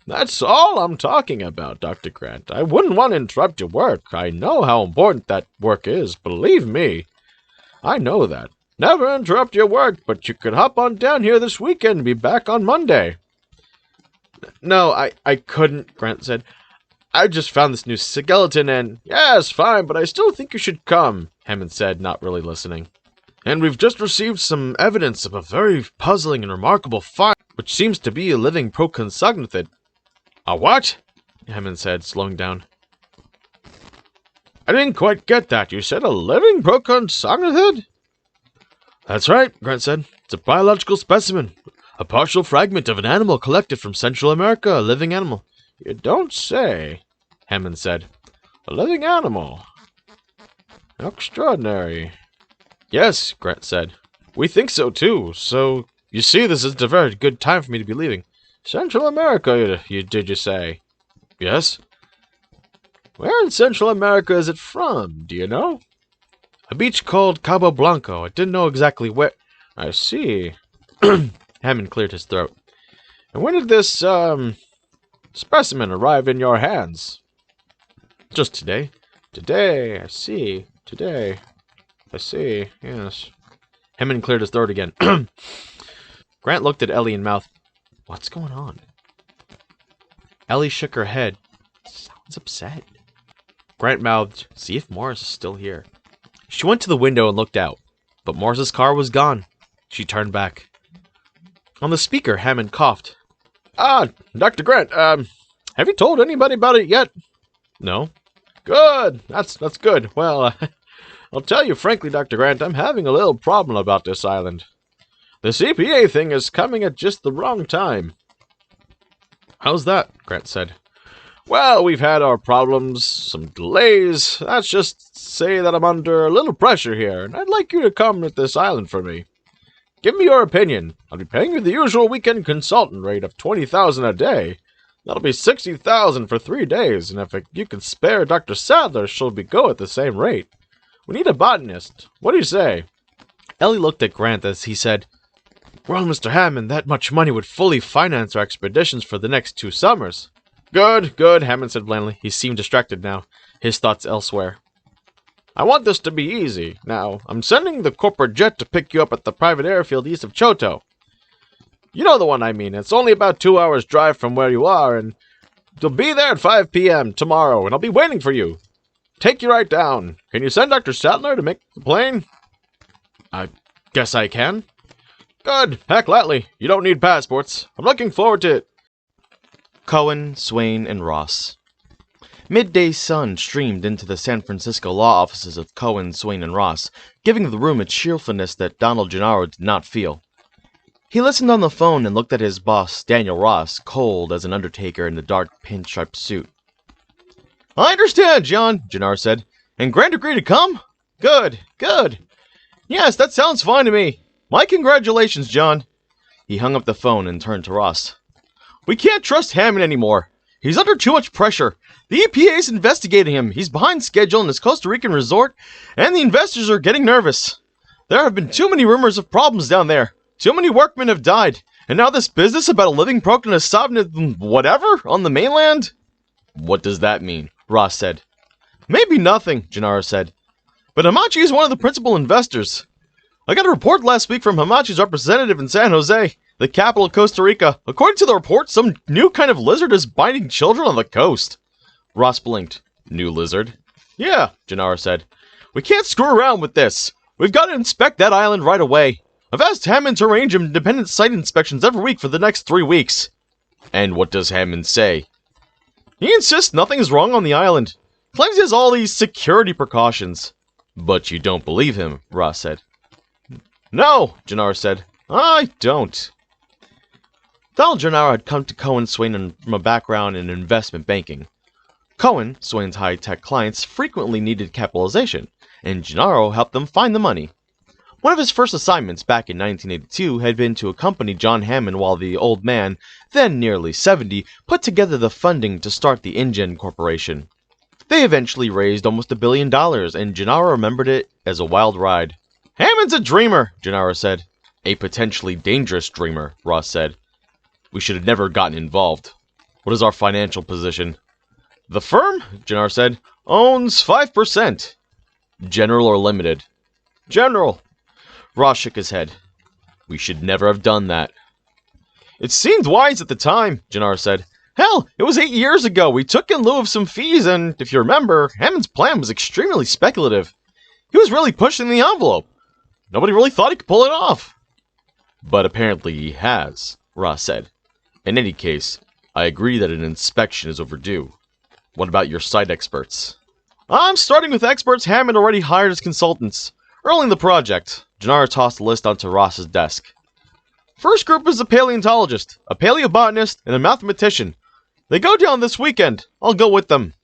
That's all I'm talking about, Dr. Grant. I wouldn't want to interrupt your work. I know how important that work is, believe me. I know that. Never interrupt your work, but you could hop on down here this weekend and be back on Monday. No, I couldn't, Grant said. I just found this new skeleton and... Yes, fine, but I still think you should come, Hammond said, not really listening. And we've just received some evidence of a very puzzling and remarkable find, which seems to be a living proconsugnathed. A what? Hammond said, slowing down. I didn't quite get that. You said a living proconsugnathed? That's right, Grant said. It's a biological specimen. A partial fragment of an animal collected from Central America, a living animal. You don't say, Hammond said. A living animal. How extraordinary. Yes, Grant said. We think so, too. So, you see, this is a very good time for me to be leaving. Central America, did you say? Yes. Where in Central America is it from, do you know? A beach called Cabo Blanco. I didn't know exactly where... I see. Hammond cleared his throat. And when did this, specimen arrive in your hands? Just today. Today, I see. Today. I see, yes. Hammond cleared his throat again. Grant looked at Ellie and mouthed, What's going on? Ellie shook her head. Sounds upset. Grant mouthed, See if Morris is still here. She went to the window and looked out, but Morris's car was gone. She turned back. On the speaker, Hammond coughed. Dr. Grant, have you told anybody about it yet? No. Good, that's good. Well, I'll tell you frankly, Dr. Grant, I'm having a little problem about this island. The CPA thing is coming at just the wrong time. How's that? Grant said. Well, we've had our problems, some delays. Let's just say that I'm under a little pressure here, and I'd like you to come to this island for me. Give me your opinion. I'll be paying you the usual weekend consultant rate of $20,000 a day. That'll be $60,000 for 3 days, and if you can spare Dr. Sadler, she'll go at the same rate. We need a botanist. What do you say? Ellie looked at Grant as he said, Well, Mr. Hammond, that much money would fully finance our expeditions for the next 2 summers. Good, Hammond said blandly. He seemed distracted now, his thoughts elsewhere. I want this to be easy. Now, I'm sending the corporate jet to pick you up at the private airfield east of Choteau. You know the one I mean. It's only about 2 hours' drive from where you are, and you'll be there at 5 p.m. tomorrow, and I'll be waiting for you. Take you right down. Can you send Dr. Sadler to make the plane? I guess I can. Good. Pack lightly. You don't need passports. I'm looking forward to it. Cowan, Swain, and Ross. Midday sun streamed into the San Francisco law offices of Cowan, Swain, and Ross, giving the room a cheerfulness that Donald Gennaro did not feel. He listened on the phone and looked at his boss, Daniel Ross, cold as an undertaker in the dark pinstripe suit. I understand, John, Gennaro said. And Grant agreed to come? Good. Yes, that sounds fine to me. My congratulations, John. He hung up the phone and turned to Ross. We can't trust Hammond anymore. He's under too much pressure. The EPA is investigating him. He's behind schedule in his Costa Rican resort, and the investors are getting nervous. There have been too many rumors of problems down there. Too many workmen have died. And now this business about a living proconsugnathed whatever on the mainland? What does that mean? Ross said. Maybe nothing, Gennaro said. But Hamachi is one of the principal investors. I got a report last week from Hamachi's representative in San Jose, the capital of Costa Rica. According to the report, some new kind of lizard is biting children on the coast. Ross blinked. New lizard? Yeah, Gennaro said. We can't screw around with this. We've got to inspect that island right away. I've asked Hammond to arrange independent site inspections every week for the next 3 weeks. And what does Hammond say? He insists nothing is wrong on the island. Claims he has all these security precautions. But you don't believe him, Ross said. No, Gennaro said. I don't. Donald Gennaro had come to Cowan Swain from a background in investment banking. Cowan, Swain's high-tech clients, frequently needed capitalization, and Gennaro helped them find the money. One of his first assignments back in 1982 had been to accompany John Hammond while the old man, then nearly 70, put together the funding to start the InGen Corporation. They eventually raised almost $1 billion, and Gennaro remembered it as a wild ride. "Hammond's a dreamer," Gennaro said. "A potentially dangerous dreamer," Ross said. "We should have never gotten involved. What is our financial position?" "The firm," Gennaro said, "owns 5%. General or limited?" "General." Ross shook his head. "We should never have done that." "It seemed wise at the time," Gennaro said. "Hell, it was 8 years ago. We took in lieu of some fees, and, if you remember, Hammond's plan was extremely speculative. He was really pushing the envelope. Nobody really thought he could pull it off." "But apparently he has," Ross said. "In any case, I agree that an inspection is overdue. What about your site experts?" "I'm starting with experts Hammond already hired as consultants. Early in the project," Gennaro tossed a list onto Ross's desk. "First group is a paleontologist, a paleobotanist, and a mathematician. They go down this weekend. I'll go with them."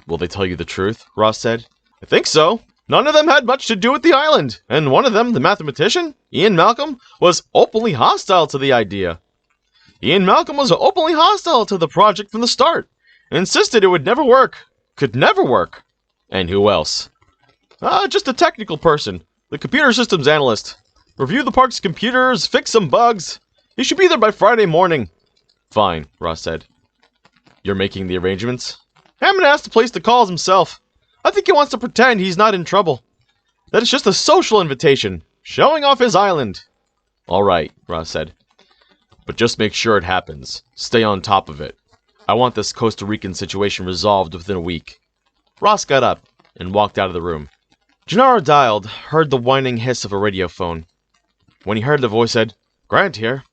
"Will they tell you the truth?" Ross said. "I think so. None of them had much to do with the island, and one of them, the mathematician, Ian Malcolm, was openly hostile to the idea. Ian Malcolm was openly hostile to the project from the start, and insisted it would never work. Could never work." "And who else?" Just a technical person, the computer systems analyst. Review the park's computers, fix some bugs. He should be there by Friday morning." "Fine," Ross said. "You're making the arrangements?" "Hammond asked the place to call himself. I think he wants to pretend he's not in trouble. That it's just a social invitation, showing off his island." "All right," Ross said. "But just make sure it happens. Stay on top of it. I want this Costa Rican situation resolved within a week." Ross got up and walked out of the room. Gennaro dialed, heard the whining hiss of a radio phone. When he heard the voice, said, "Grant here."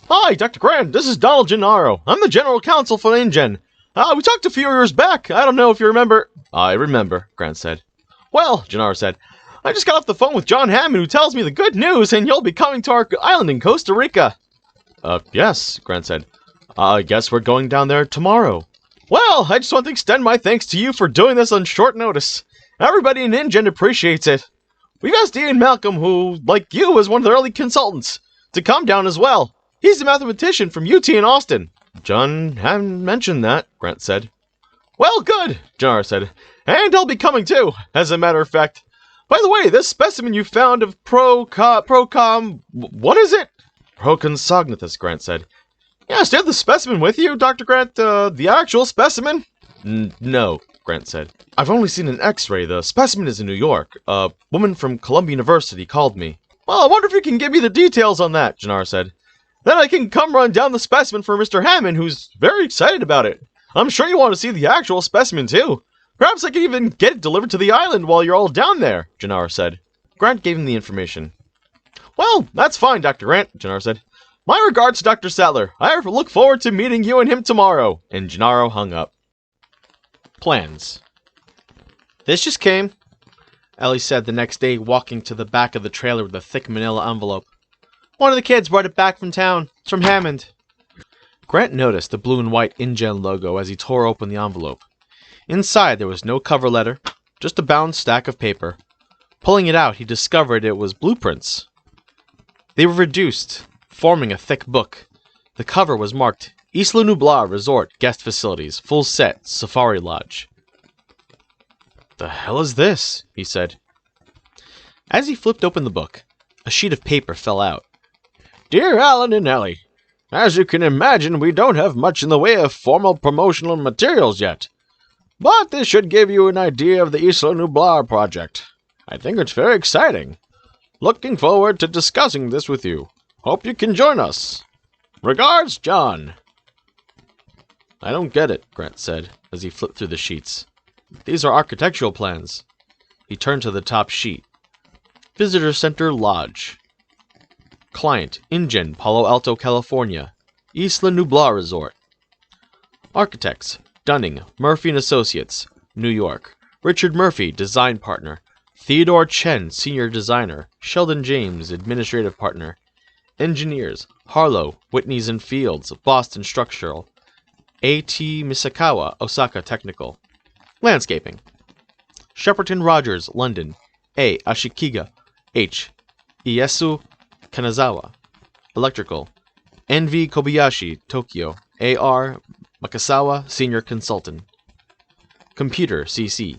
"Hi, Dr. Grant, this is Donald Gennaro. I'm the general counsel for InGen. We talked a few years back. I don't know if you remember." "I remember," Grant said. "Well," Gennaro said, "I just got off the phone with John Hammond, who tells me the good news, and you'll be coming to our island in Costa Rica." Yes," Grant said. "I guess we're going down there tomorrow." "Well, I just want to extend my thanks to you for doing this on short notice. Everybody in InGen appreciates it. We've asked Ian Malcolm, who, like you, was one of the early consultants, to come down as well. He's a mathematician from UT in Austin." "John hadn't mentioned that," Grant said. "Well, good," Gennaro said. "And he'll be coming too, as a matter of fact. By the way, this specimen you found of what is it?" "Proconsognathus," Grant said. "Yes, do you have the specimen with you, Dr. Grant? The actual specimen?" No, Grant said. "I've only seen an X-ray. The specimen is in New York. A woman from Columbia University called me." "Well, I wonder if you can give me the details on that," Gennaro said. "Then I can come run down the specimen for Mr. Hammond, who's very excited about it. I'm sure you want to see the actual specimen, too. Perhaps I can even get it delivered to the island while you're all down there," Gennaro said. Grant gave him the information. "Well, that's fine, Dr. Grant," Gennaro said. "My regards to Dr. Sattler. I look forward to meeting you and him tomorrow." And Gennaro hung up. Plans. "This just came," Ellie said the next day, walking to the back of the trailer with a thick manila envelope. "One of the kids brought it back from town. It's from Hammond." Grant noticed the blue and white InGen logo as he tore open the envelope. Inside there was no cover letter, just a bound stack of paper. Pulling it out, he discovered it was blueprints. They were reduced, forming a thick book. The cover was marked Isla Nublar Resort Guest Facilities, Full Set, Safari Lodge. "The hell is this?" he said. As he flipped open the book, a sheet of paper fell out. "Dear Alan and Ellie, as you can imagine, we don't have much in the way of formal promotional materials yet. But this should give you an idea of the Isla Nublar project. I think it's very exciting. Looking forward to discussing this with you. Hope you can join us. Regards, John." "I don't get it," Grant said, as he flipped through the sheets. "These are architectural plans." He turned to the top sheet. Visitor Center Lodge. Client, InGen, Palo Alto, California. Isla Nublar Resort. Architects, Dunning, Murphy & Associates, New York. Richard Murphy, Design Partner. Theodore Chen, Senior Designer. Sheldon James, Administrative Partner. Engineers, Harlow, Whitneys & Fields, Boston Structural. A.T. Misakawa, Osaka Technical. Landscaping. Shepperton Rogers, London. A. Ashikiga, H. Iesu Kanazawa. Electrical. N.V. Kobayashi, Tokyo. A.R. Makasawa, Senior Consultant. Computer, C.C.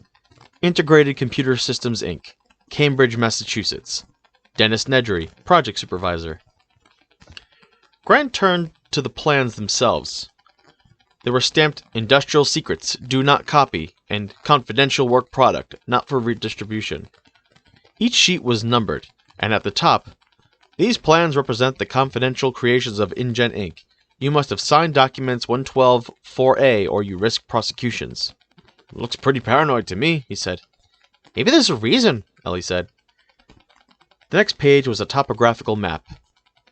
Integrated Computer Systems, Inc., Cambridge, Massachusetts. Dennis Nedry, Project Supervisor. Grant turned to the plans themselves. They were stamped Industrial Secrets, Do Not Copy, and Confidential Work Product, Not for Redistribution. Each sheet was numbered, and at the top, these plans represent the confidential creations of InGen Inc. You must have signed documents 112-4A or you risk prosecutions. Looks pretty paranoid to me, he said. Maybe there's a reason, Ellie said. The next page was a topographical map.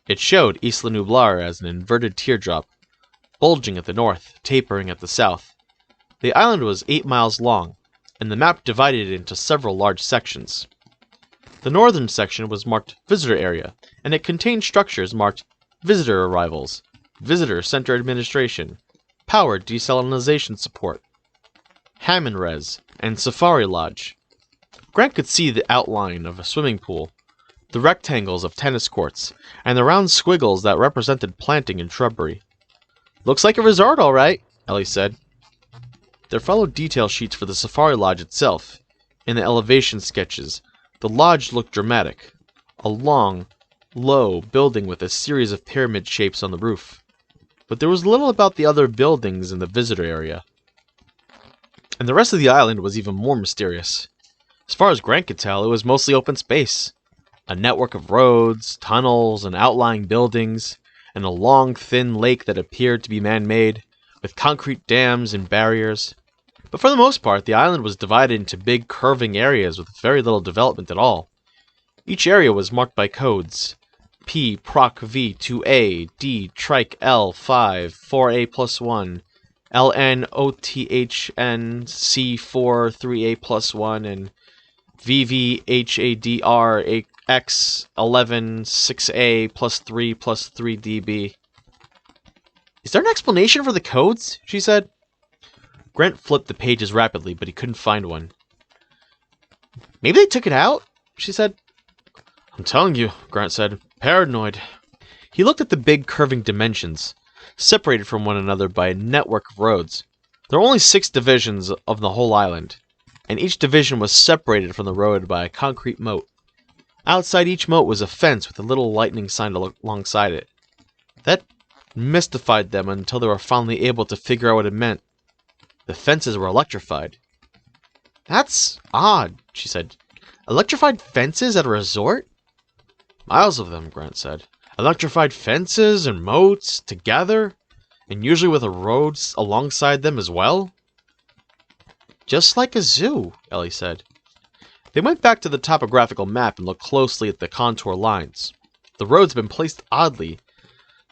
It showed Isla Nublar as an inverted teardrop, bulging at the north, tapering at the south. The island was 8 miles long, and the map divided it into several large sections. The northern section was marked Visitor Area, and it contained structures marked Visitor Arrivals, Visitor Center Administration, Power Desalinization Support, Hammond Res, and Safari Lodge. Grant could see the outline of a swimming pool, the rectangles of tennis courts, and the round squiggles that represented planting and shrubbery. Looks like a resort, all right, Ellie said. There followed detail sheets for the Safari Lodge itself. In the elevation sketches, the lodge looked dramatic. A long, low building with a series of pyramid shapes on the roof. But there was little about the other buildings in the visitor area. And the rest of the island was even more mysterious. As far as Grant could tell, it was mostly open space. A network of roads, tunnels, and outlying buildings, and a long, thin lake that appeared to be man-made, with concrete dams and barriers. But for the most part, the island was divided into big, curving areas with very little development at all. Each area was marked by codes. P, Proc V, 2A, D, Trike L, 5, 4A plus 1, LN, OTHN, C4, 3A plus 1, and VVHADR, X, 11, 6A plus 3 plus 3 dB. Is there an explanation for the codes? She said. Grant flipped the pages rapidly, but he couldn't find one. Maybe they took it out? She said. I'm telling you, Grant said. Paranoid. He looked at the big curving dimensions, separated from one another by a network of roads. There were only 6 divisions of the whole island, and each division was separated from the road by a concrete moat. Outside each moat was a fence with a little lightning sign alongside it. That mystified them until they were finally able to figure out what it meant. The fences were electrified. That's odd, she said. Electrified fences at a resort? Miles of them, Grant said. Electrified fences and moats together, and usually with a road alongside them as well? Just like a zoo, Ellie said. They went back to the topographical map and looked closely at the contour lines. The roads had been placed oddly.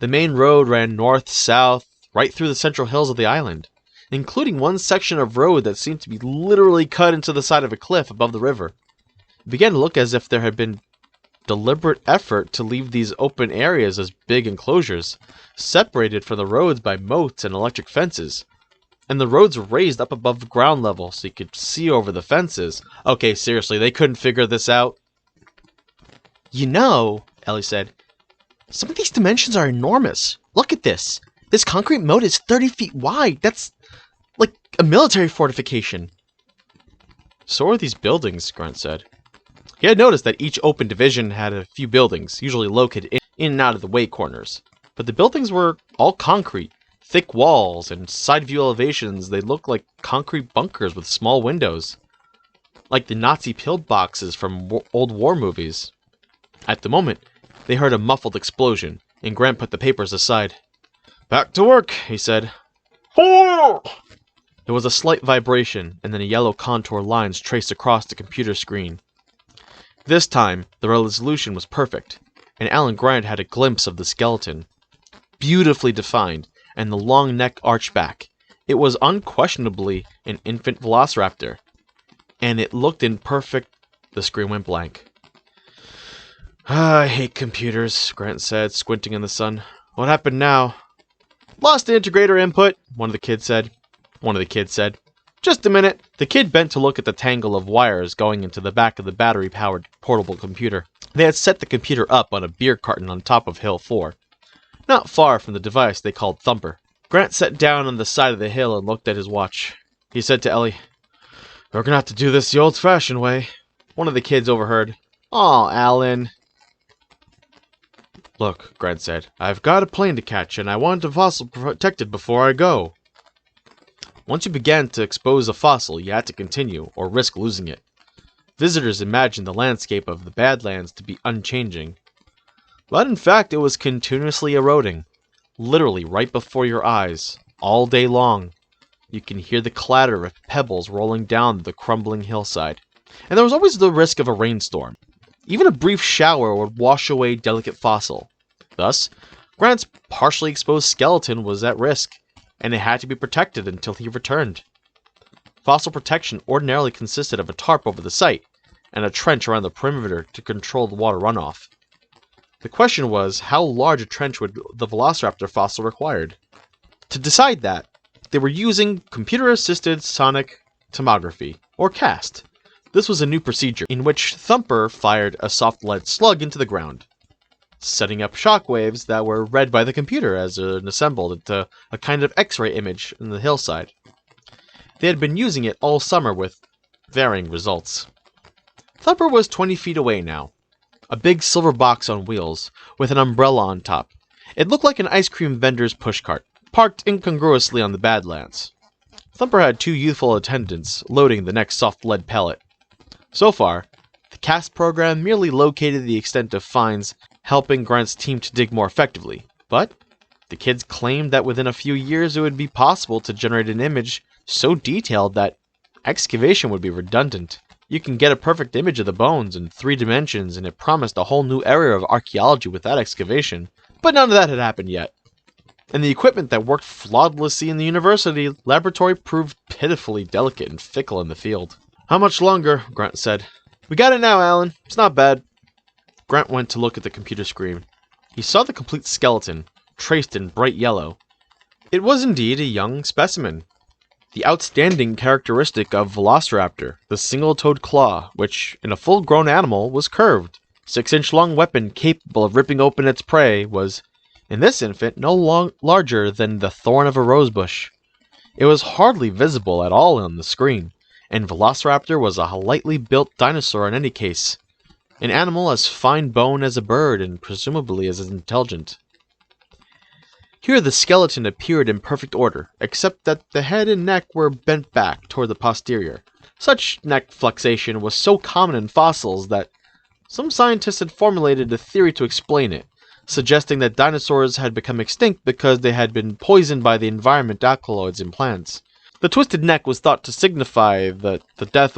The main road ran north-south, right through the central hills of the island, including one section of road that seemed to be literally cut into the side of a cliff above the river. It began to look as if there had been deliberate effort to leave these open areas as big enclosures, separated from the roads by moats and electric fences. And the roads were raised up above ground level so you could see over the fences. Okay, seriously, they couldn't figure this out? You know, Ellie said, some of these dimensions are enormous. Look at this. This concrete moat is 30 feet wide. That's like a military fortification. So are these buildings, Grant said. He had noticed that each open division had a few buildings, usually located in and out of the way corners. But the buildings were all concrete, thick walls, and side view elevations. They looked like concrete bunkers with small windows, like the Nazi pillboxes from old war movies. At the moment, they heard a muffled explosion, and Grant put the papers aside. Back to work, he said. There was a slight vibration, and then yellow contour lines traced across the computer screen. This time, the resolution was perfect, and Alan Grant had a glimpse of the skeleton. Beautifully defined, and the long neck arched back. It was unquestionably an infant velociraptor, and it looked in perfect... The screen went blank. I hate computers, Grant said, squinting in the sun. What happened now? Lost the integrator input, one of the kids said. Just a minute. The kid bent to look at the tangle of wires going into the back of the battery-powered portable computer. They had set the computer up on a beer carton on top of Hill 4, not far from the device they called Thumper. Grant sat down on the side of the hill and looked at his watch. He said to Ellie, "We're gonna have to do this the old-fashioned way." One of the kids overheard. "Aw, Alan." "Look," Grant said, "I've got a plane to catch, and I want a fossil protected before I go." Once you began to expose a fossil, you had to continue, or risk losing it. Visitors imagined the landscape of the Badlands to be unchanging. But in fact, it was continuously eroding. Literally right before your eyes, all day long. You can hear the clatter of pebbles rolling down the crumbling hillside. And there was always the risk of a rainstorm. Even a brief shower would wash away delicate fossil. Thus, Grant's partially exposed skeleton was at risk, and it had to be protected until he returned. Fossil protection ordinarily consisted of a tarp over the site, and a trench around the perimeter to control the water runoff. The question was, how large a trench would the Velociraptor fossil required? To decide that, they were using computer-assisted sonic tomography, or CAST. This was a new procedure in which Thumper fired a soft lead slug into the ground, setting up shock waves that were read by the computer as it assembled into a kind of X-ray image in the hillside. They had been using it all summer with varying results. Thumper was 20 feet away now. A big silver box on wheels, with an umbrella on top. It looked like an ice cream vendor's pushcart, parked incongruously on the Badlands. Thumper had 2 youthful attendants loading the next soft lead pellet. So far, the CAST program merely located the extent of finds, helping Grant's team to dig more effectively. But the kids claimed that within a few years it would be possible to generate an image so detailed that excavation would be redundant. You can get a perfect image of the bones in 3 dimensions, and it promised a whole new area of archaeology with that excavation. But none of that had happened yet. And the equipment that worked flawlessly in the university laboratory proved pitifully delicate and fickle in the field. "How much longer?" Grant said. "We got it now, Alan. It's not bad." Grant went to look at the computer screen. He saw the complete skeleton, traced in bright yellow. It was indeed a young specimen. The outstanding characteristic of Velociraptor, the single-toed claw, which, in a full-grown animal, was curved. 6-inch-long weapon capable of ripping open its prey was, in this infant, no larger than the thorn of a rosebush. It was hardly visible at all on the screen, and Velociraptor was a lightly built dinosaur in any case. An animal as fine boned as a bird, and presumably as intelligent. Here the skeleton appeared in perfect order, except that the head and neck were bent back toward the posterior. Such neck flexation was so common in fossils that some scientists had formulated a theory to explain it, suggesting that dinosaurs had become extinct because they had been poisoned by the environment alkaloids in plants. The twisted neck was thought to signify the death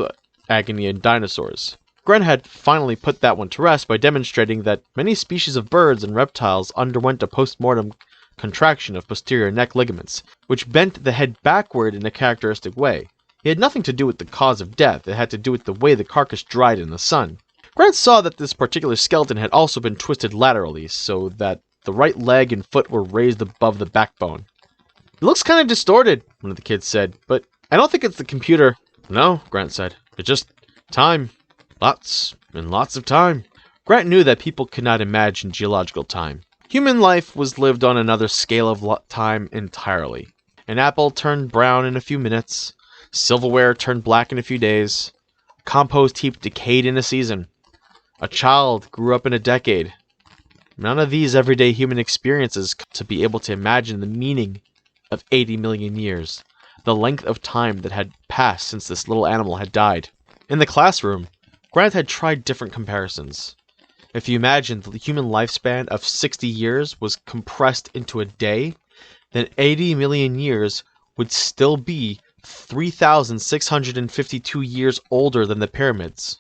agony in dinosaurs. Grant had finally put that one to rest by demonstrating that many species of birds and reptiles underwent a post-mortem contraction of posterior neck ligaments, which bent the head backward in a characteristic way. It had nothing to do with the cause of death, it had to do with the way the carcass dried in the sun. Grant saw that this particular skeleton had also been twisted laterally, so that the right leg and foot were raised above the backbone. "It looks kind of distorted," one of the kids said, "but I don't think it's the computer." "No," Grant said, "it's just time. Lots and lots of time." Grant knew that people could not imagine geological time. Human life was lived on another scale of time entirely. An apple turned brown in a few minutes. Silverware turned black in a few days. A compost heap decayed in a season. A child grew up in a decade. None of these everyday human experiences to be able to imagine the meaning of 80 million years, the length of time that had passed since this little animal had died. In the classroom, Grant had tried different comparisons. If you imagine the human lifespan of 60 years was compressed into a day, then 80 million years would still be 3,652 years older than the pyramids.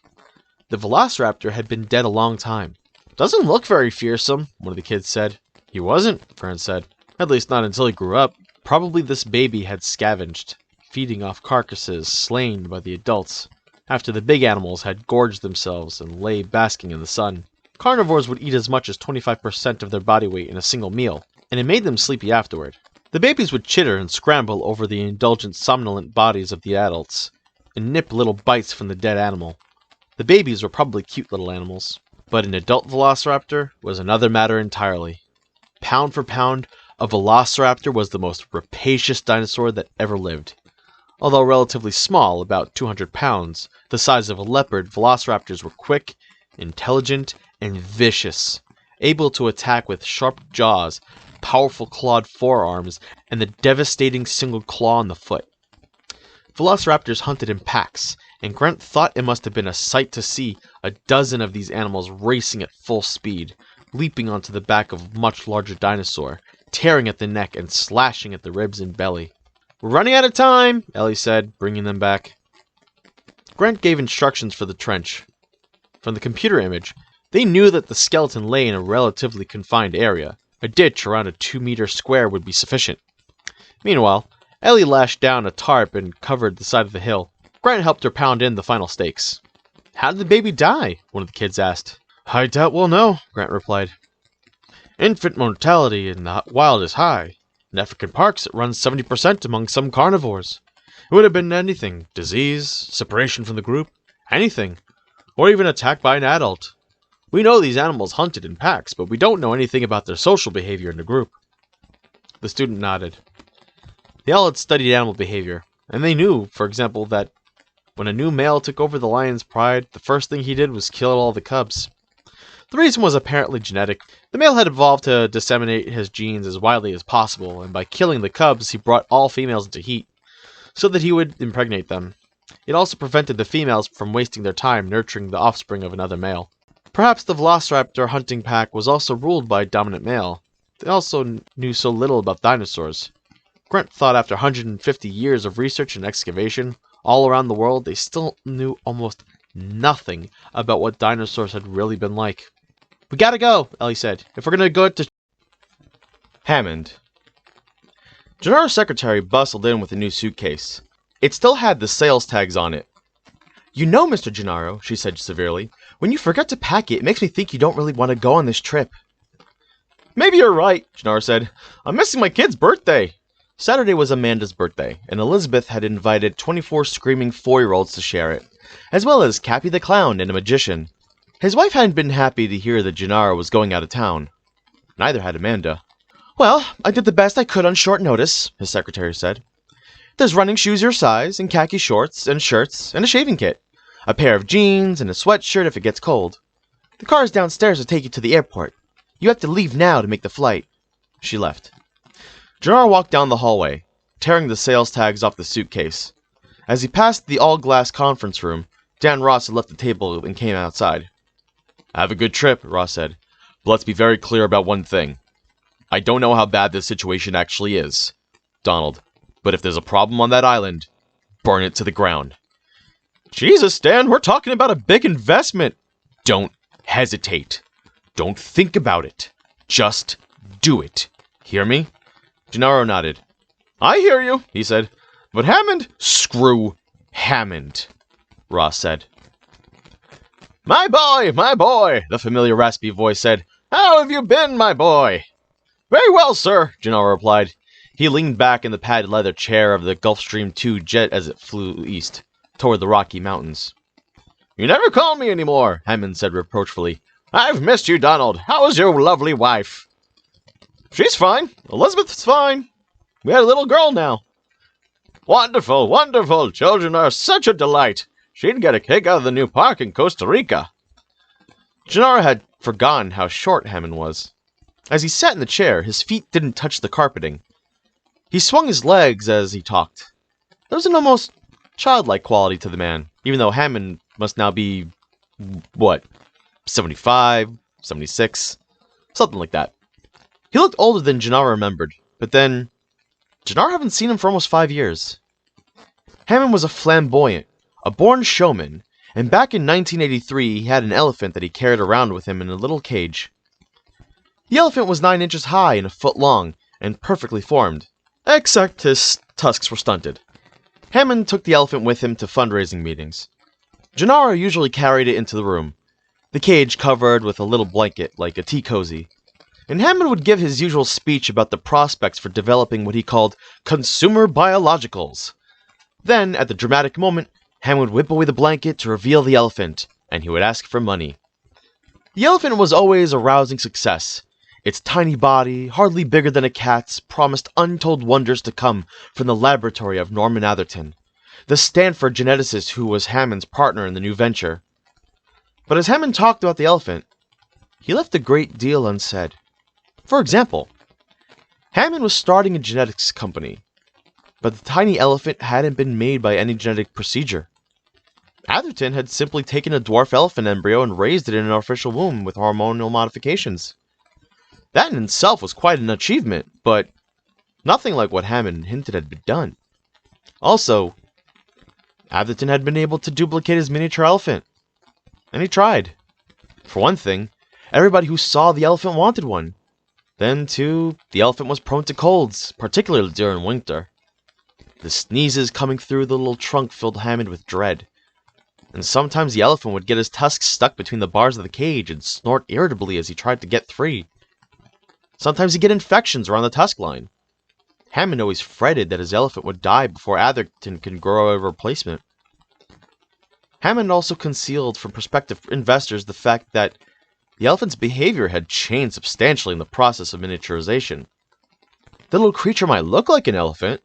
The Velociraptor had been dead a long time. "Doesn't look very fearsome," one of the kids said. "He wasn't," Grant said. "At least not until he grew up. Probably this baby had scavenged, feeding off carcasses slain by the adults, after the big animals had gorged themselves and lay basking in the sun. Carnivores would eat as much as 25% of their body weight in a single meal, and it made them sleepy afterward. The babies would chitter and scramble over the indulgent, somnolent bodies of the adults, and nip little bites from the dead animal. The babies were probably cute little animals, but an adult velociraptor was another matter entirely. Pound for pound, a velociraptor was the most rapacious dinosaur that ever lived. Although relatively small, about 200 pounds, the size of a leopard, velociraptors were quick, intelligent, and vicious, able to attack with sharp jaws, powerful clawed forearms, and the devastating single claw on the foot. Velociraptors hunted in packs, and Grant thought it must have been a sight to see a dozen of these animals racing at full speed, leaping onto the back of a much larger dinosaur, tearing at the neck and slashing at the ribs and belly. "We're running out of time," Ellie said, bringing them back. Grant gave instructions for the trench. From the computer image, they knew that the skeleton lay in a relatively confined area. A ditch around a 2-meter square would be sufficient. Meanwhile, Ellie lashed down a tarp and covered the side of the hill. Grant helped her pound in the final stakes. "How did the baby die?" one of the kids asked. "I doubt we'll know," Grant replied. "Infant mortality in the wild is high. In African parks, it runs 70% among some carnivores. It would have been anything: disease, separation from the group, anything, or even attack by an adult. We know these animals hunted in packs, but we don't know anything about their social behavior in a group." The student nodded. They all had studied animal behavior, and they knew, for example, that when a new male took over the lion's pride, the first thing he did was kill all the cubs. The reason was apparently genetic. The male had evolved to disseminate his genes as widely as possible, and by killing the cubs, he brought all females into heat, so that he would impregnate them. It also prevented the females from wasting their time nurturing the offspring of another male. Perhaps the velociraptor hunting pack was also ruled by a dominant male. They also knew so little about dinosaurs. Grant thought after 150 years of research and excavation all around the world, they still knew almost nothing about what dinosaurs had really been like. "We gotta go," Ellie said, "if we're gonna go to Hammond." Gennaro's secretary bustled in with a new suitcase. It still had the sales tags on it. "You know, Mr. Gennaro," she said severely, "when you forget to pack it, it makes me think you don't really want to go on this trip." "Maybe you're right," Gennaro said. "I'm missing my kid's birthday." Saturday was Amanda's birthday, and Elizabeth had invited 24 screaming 4-year-olds to share it, as well as Cappy the Clown and a magician. His wife hadn't been happy to hear that Gennaro was going out of town. Neither had Amanda. "Well, I did the best I could on short notice," his secretary said. "There's running shoes your size, and khaki shorts, and shirts, and a shaving kit. A pair of jeans, and a sweatshirt if it gets cold. The car is downstairs to take you to the airport. You have to leave now to make the flight." She left. Gennaro walked down the hallway, tearing the sales tags off the suitcase. As he passed the all-glass conference room, Dan Ross had left the table and came outside. "Have a good trip," Ross said. "But let's be very clear about one thing. I don't know how bad this situation actually is, Donald, but if there's a problem on that island, burn it to the ground." "Jesus, Dan, we're talking about a big investment." "Don't hesitate. Don't think about it. Just do it. Hear me?" Gennaro nodded. "I hear you," he said. "But Hammond—" "Screw Hammond," Ross said. My boy," the familiar raspy voice said. "How have you been, my boy?" "Very well, sir," Gennaro replied. He leaned back in the padded leather chair of the Gulfstream II jet as it flew east, toward the Rocky Mountains. "You never call me anymore," Hammond said reproachfully. "I've missed you, Donald. How is your lovely wife?" "She's fine. Elizabeth's fine. We had a little girl now." "Wonderful, wonderful. Children are such a delight. She'd get a kick out of the new park in Costa Rica." Gennaro had forgotten how short Hammond was. As he sat in the chair, his feet didn't touch the carpeting. He swung his legs as he talked. There was an almost childlike quality to the man, even though Hammond must now be, 75, 76, something like that. He looked older than Gennaro remembered, but then, Gennaro hadn't seen him for almost 5 years. Hammond was a flamboyant, a born showman, and back in 1983 he had an elephant that he carried around with him in a little cage. The elephant was 9 inches high and a foot long, and perfectly formed, except his tusks were stunted. Hammond took the elephant with him to fundraising meetings. Gennaro usually carried it into the room, the cage covered with a little blanket like a tea cozy. and Hammond would give his usual speech about the prospects for developing what he called consumer biologicals. Then, at the dramatic moment, Hammond would whip away the blanket to reveal the elephant, and he would ask for money. The elephant was always a rousing success. Its tiny body, hardly bigger than a cat's, promised untold wonders to come from the laboratory of Norman Atherton, the Stanford geneticist who was Hammond's partner in the new venture. But as Hammond talked about the elephant, he left a great deal unsaid. For example, Hammond was starting a genetics company, but the tiny elephant hadn't been made by any genetic procedure. Atherton had simply taken a dwarf elephant embryo and raised it in an artificial womb with hormonal modifications. That in itself was quite an achievement, but nothing like what Hammond hinted had been done. Also, Atherton had been able to duplicate his miniature elephant, and he tried. For one thing, everybody who saw the elephant wanted one. Then, too, the elephant was prone to colds, particularly during winter. The sneezes coming through the little trunk filled Hammond with dread. And sometimes the elephant would get his tusks stuck between the bars of the cage and snort irritably as he tried to get free. Sometimes he'd get infections around the tusk line. Hammond always fretted that his elephant would die before Atherton could grow a replacement. Hammond also concealed from prospective investors the fact that the elephant's behavior had changed substantially in the process of miniaturization. The little creature might look like an elephant,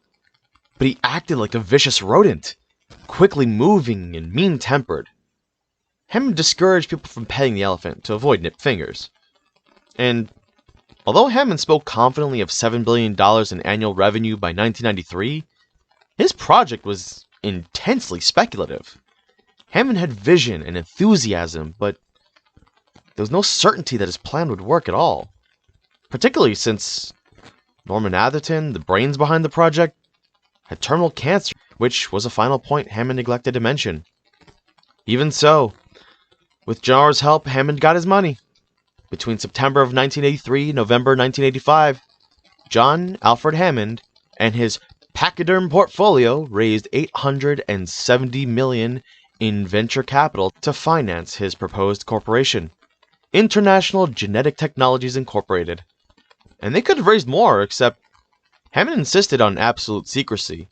but he acted like a vicious rodent, quickly moving and mean-tempered. Hammond discouraged people from petting the elephant to avoid nipped fingers. And although Hammond spoke confidently of $7 billion in annual revenue by 1993, his project was intensely speculative. Hammond had vision and enthusiasm, but there was no certainty that his plan would work at all, particularly since Norman Atherton, the brains behind the project, had terminal cancer, which was a final point Hammond neglected to mention. Even so, with Gennaro's help, Hammond got his money. Between September of 1983 and November 1985, John Alfred Hammond and his pachyderm portfolio raised $870 million in venture capital to finance his proposed corporation, International Genetic Technologies Incorporated. And they could have raised more, except Hammond insisted on absolute secrecy,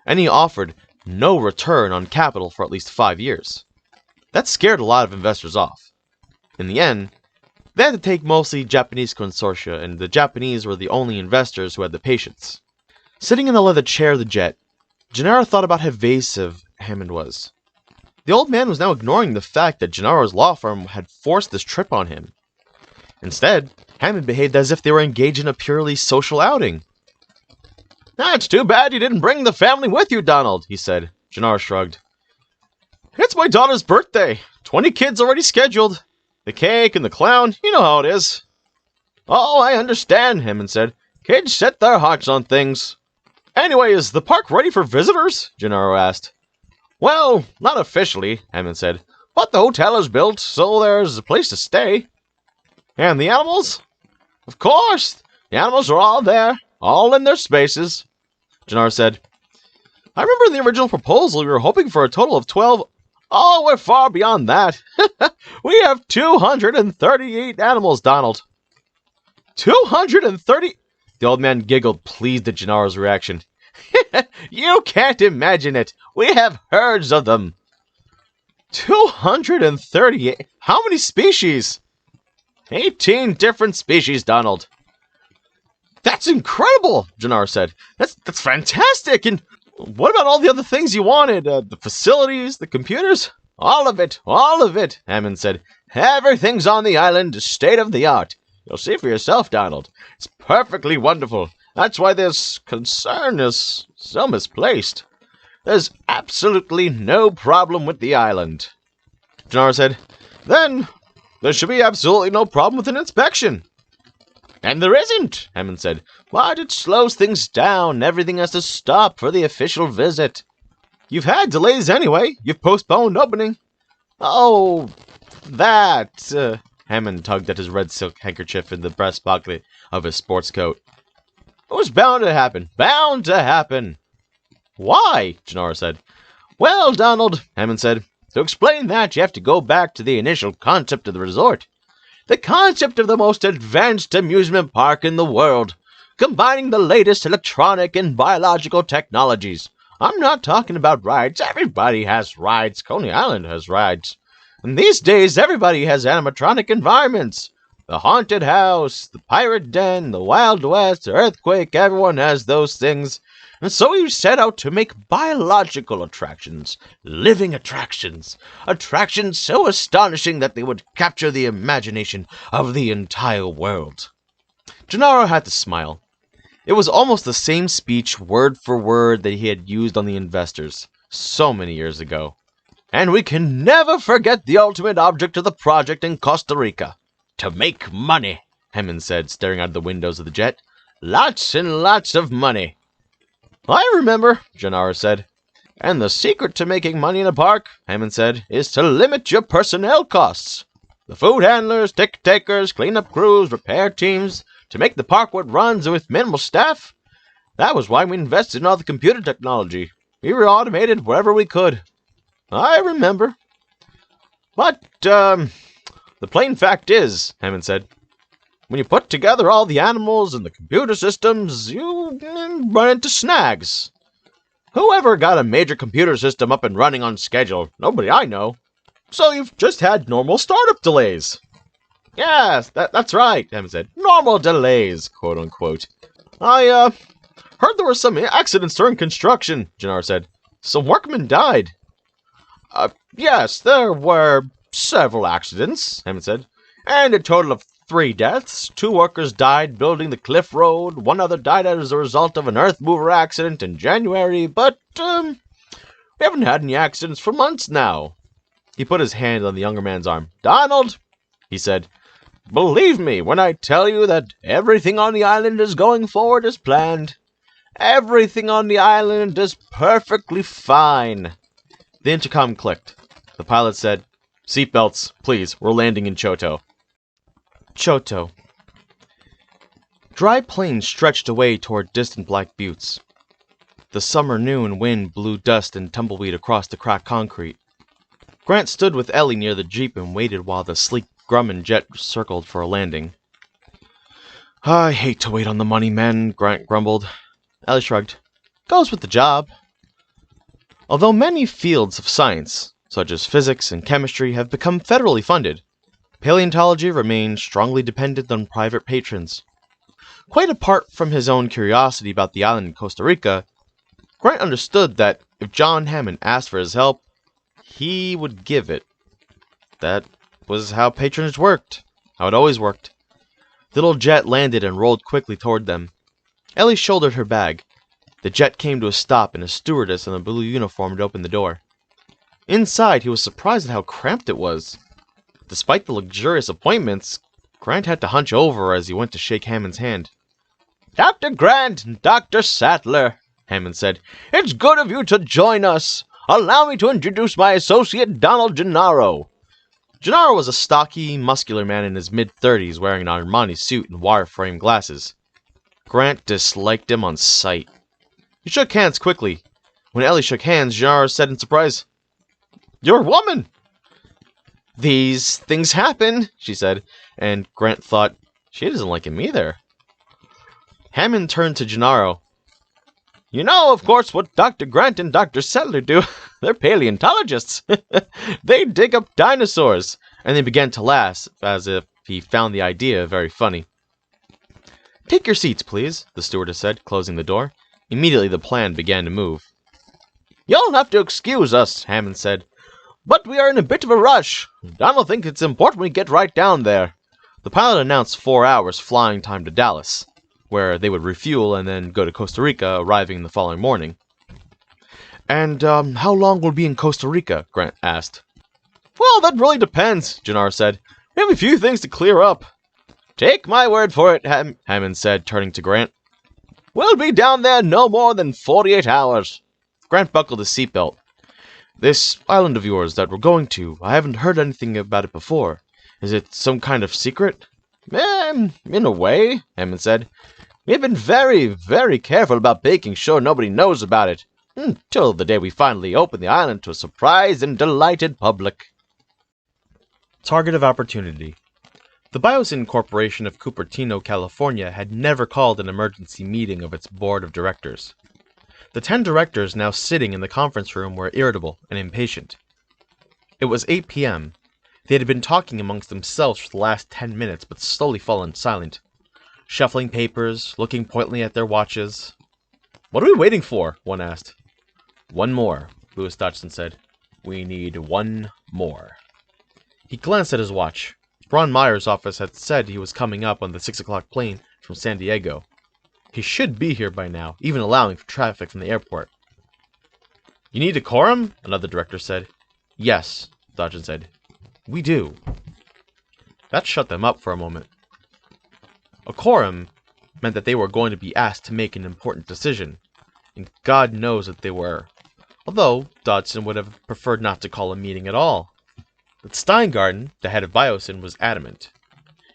and he offered no return on capital for at least 5 years. That scared a lot of investors off. In the end, they had to take mostly Japanese consortia, and the Japanese were the only investors who had the patience. Sitting in the leather chair of the jet, Gennaro thought about how evasive Hammond was. The old man was now ignoring the fact that Gennaro's law firm had forced this trip on him. Instead, Hammond behaved as if they were engaged in a purely social outing. "It's too bad you didn't bring the family with you, Donald," he said. Gennaro shrugged. "It's my daughter's birthday. 20 kids already scheduled. The cake and the clown, you know how it is." "Oh, I understand," Hammond said. "Kids set their hearts on things." "Anyway, is the park ready for visitors?" Gennaro asked. "Well, not officially," Hammond said. "But the hotel is built, so there's a place to stay." "And the animals?" "Of course. The animals are all there, all in their spaces," Gennaro said. "I remember in the original proposal we were hoping for a total of 12... Oh, we're far beyond that. We have 238 animals, Donald." 230? The old man giggled, pleased at Gennaro's reaction. "You can't imagine it. We have herds of them." 238? How many species? 18 different species, Donald. "That's incredible," Gennaro said. That's fantastic. And what about all the other things you wanted? The facilities, the computers?" All of it, Hammond said. "Everything's on the island, state of the art. You'll see for yourself, Donald. It's perfectly wonderful. That's why this concern is so misplaced. There's absolutely no problem with the island." Gennaro said, "Then there should be absolutely no problem with an inspection." "And there isn't," Hammond said. "But it slows things down. Everything has to stop for the official visit." "You've had delays anyway. You've postponed opening." "Oh, that..." Hammond tugged at his red silk handkerchief in the breast pocket of his sports coat. "It was bound to happen. Bound to happen." "Why?" Gennaro said. "Well, Donald," Hammond said, "to explain that, you have to go back to the initial concept of the resort. The concept of the most advanced amusement park in the world, combining the latest electronic and biological technologies. I'm not talking about rides. Everybody has rides. Coney Island has rides. And these days, everybody has animatronic environments. The haunted house, the pirate den, the Wild West, the earthquake, everyone has those things. And so we set out to make biological attractions, living attractions, attractions so astonishing that they would capture the imagination of the entire world. Gennaro had to smile. It was almost the same speech, word for word, that he had used on the investors so many years ago. And we can never forget the ultimate object of the project in Costa Rica. To make money, Hammond said, staring out of the windows of the jet. Lots and lots of money. I remember, Gennaro said. And the secret to making money in a park, Hammond said, is to limit your personnel costs. The food handlers, ticket takers, cleanup crews, repair teams, to make the park what runs with minimal staff. That was why we invested in all the computer technology. We were automated wherever we could. I remember. But, the plain fact is, Hammond said, when you put together all the animals and the computer systems, you run into snags. Whoever got a major computer system up and running on schedule? Nobody I know. So you've just had normal startup delays. Yes, that's right, Hammond said. Normal delays, quote-unquote. I, heard there were some accidents during construction, Gennaro said. Some workmen died. Yes, there were several accidents, Hammond said. And a total of 3 deaths. 2 workers died building the cliff road. 1 other died as a result of an earth mover accident in January. But, we haven't had any accidents for months now. He put his hand on the younger man's arm. Donald, he said, believe me when I tell you that everything on the island is going forward as planned. Everything on the island is perfectly fine. The intercom clicked. The pilot said, "Seatbelts, please. We're landing in Choteau." Choteau. Dry plains stretched away toward distant black buttes. The summer noon wind blew dust and tumbleweed across the cracked concrete. Grant stood with Ellie near the jeep and waited while the sleek Grumman jet circled for a landing. "I hate to wait on the money men," Grant grumbled. Ellie shrugged. "Goes with the job." Although many fields of science, such as physics and chemistry, have become federally funded, paleontology remains strongly dependent on private patrons. Quite apart from his own curiosity about the island in Costa Rica, Grant understood that if John Hammond asked for his help, he would give it. That was how patronage worked, how it always worked. The little jet landed and rolled quickly toward them. Ellie shouldered her bag. The jet came to a stop and a stewardess in a blue uniform had opened the door. Inside, he was surprised at how cramped it was. Despite the luxurious appointments, Grant had to hunch over as he went to shake Hammond's hand. "Dr. Grant and Dr. Sattler," Hammond said, "it's good of you to join us. Allow me to introduce my associate, Donald Gennaro." Gennaro was a stocky, muscular man in his mid-30s wearing an Armani suit and wire-frame glasses. Grant disliked him on sight. He shook hands quickly. When Ellie shook hands, Gennaro said in surprise, "You're a woman!" "These things happen," she said, and Grant thought, she doesn't like him either. Hammond turned to Gennaro. "You know, of course, what Dr. Grant and Dr. Sattler do. They're paleontologists. They dig up dinosaurs." And they began to laugh, as if he found the idea very funny. "Take your seats, please," the stewardess said, closing the door. Immediately the plan began to move. "You'll have to excuse us," Hammond said, "but we are in a bit of a rush. Donald thinks it's important we get right down there." The pilot announced 4 hours flying time to Dallas, where they would refuel and then go to Costa Rica, arriving the following morning. "And how long will we be in Costa Rica?" Grant asked. "Well, that really depends," Gennaro said. "We have a few things to clear up." "Take my word for it," Hammond said, turning to Grant. "We'll be down there no more than 48 hours. Grant buckled his seatbelt. "This island of yours that we're going to, I haven't heard anything about it before. Is it some kind of secret?" In a way," Hammond said. "We've been very, very careful about making sure nobody knows about it, until the day we finally open the island to a surprised and delighted public." Target of opportunity. The Biosyn Corporation of Cupertino, California had never called an emergency meeting of its board of directors. The 10 directors now sitting in the conference room were irritable and impatient. It was 8 p.m. They had been talking amongst themselves for the last 10 minutes, but slowly fallen silent, shuffling papers, looking pointedly at their watches. "What are we waiting for?" one asked. "One more," Louis Dodgson said. "We need one more." He glanced at his watch. Ron Meyer's office had said he was coming up on the 6 o'clock plane from San Diego. He should be here by now, even allowing for traffic from the airport. "You need a quorum?" another director said. "Yes," Dodgson said. "We do." That shut them up for a moment. A quorum meant that they were going to be asked to make an important decision, and God knows that they were. Although Dodgson would have preferred not to call a meeting at all. But Steingarten, the head of Biosyn, was adamant.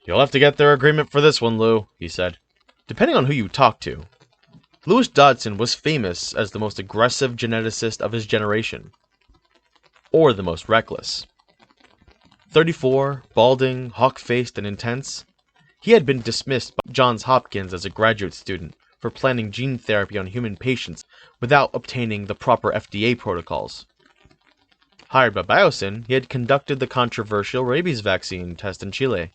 "You'll have to get their agreement for this one, Lou," he said. Depending on who you talk to, Louis Dodgson was famous as the most aggressive geneticist of his generation. Or the most reckless. 34, balding, hawk-faced, and intense, he had been dismissed by Johns Hopkins as a graduate student for planning gene therapy on human patients without obtaining the proper FDA protocols. Hired by Biosyn, he had conducted the controversial rabies vaccine test in Chile.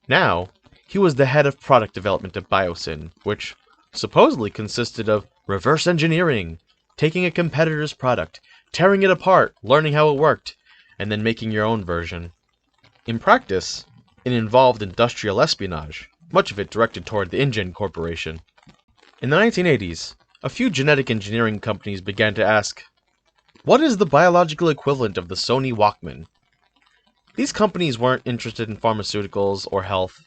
Now, he was the head of product development at Biosyn, which supposedly consisted of reverse engineering, taking a competitor's product, tearing it apart, learning how it worked, and then making your own version. In practice, it involved industrial espionage, much of it directed toward the InGen Corporation. In the 1980s, a few genetic engineering companies began to ask, what is the biological equivalent of the Sony Walkman? These companies weren't interested in pharmaceuticals or health.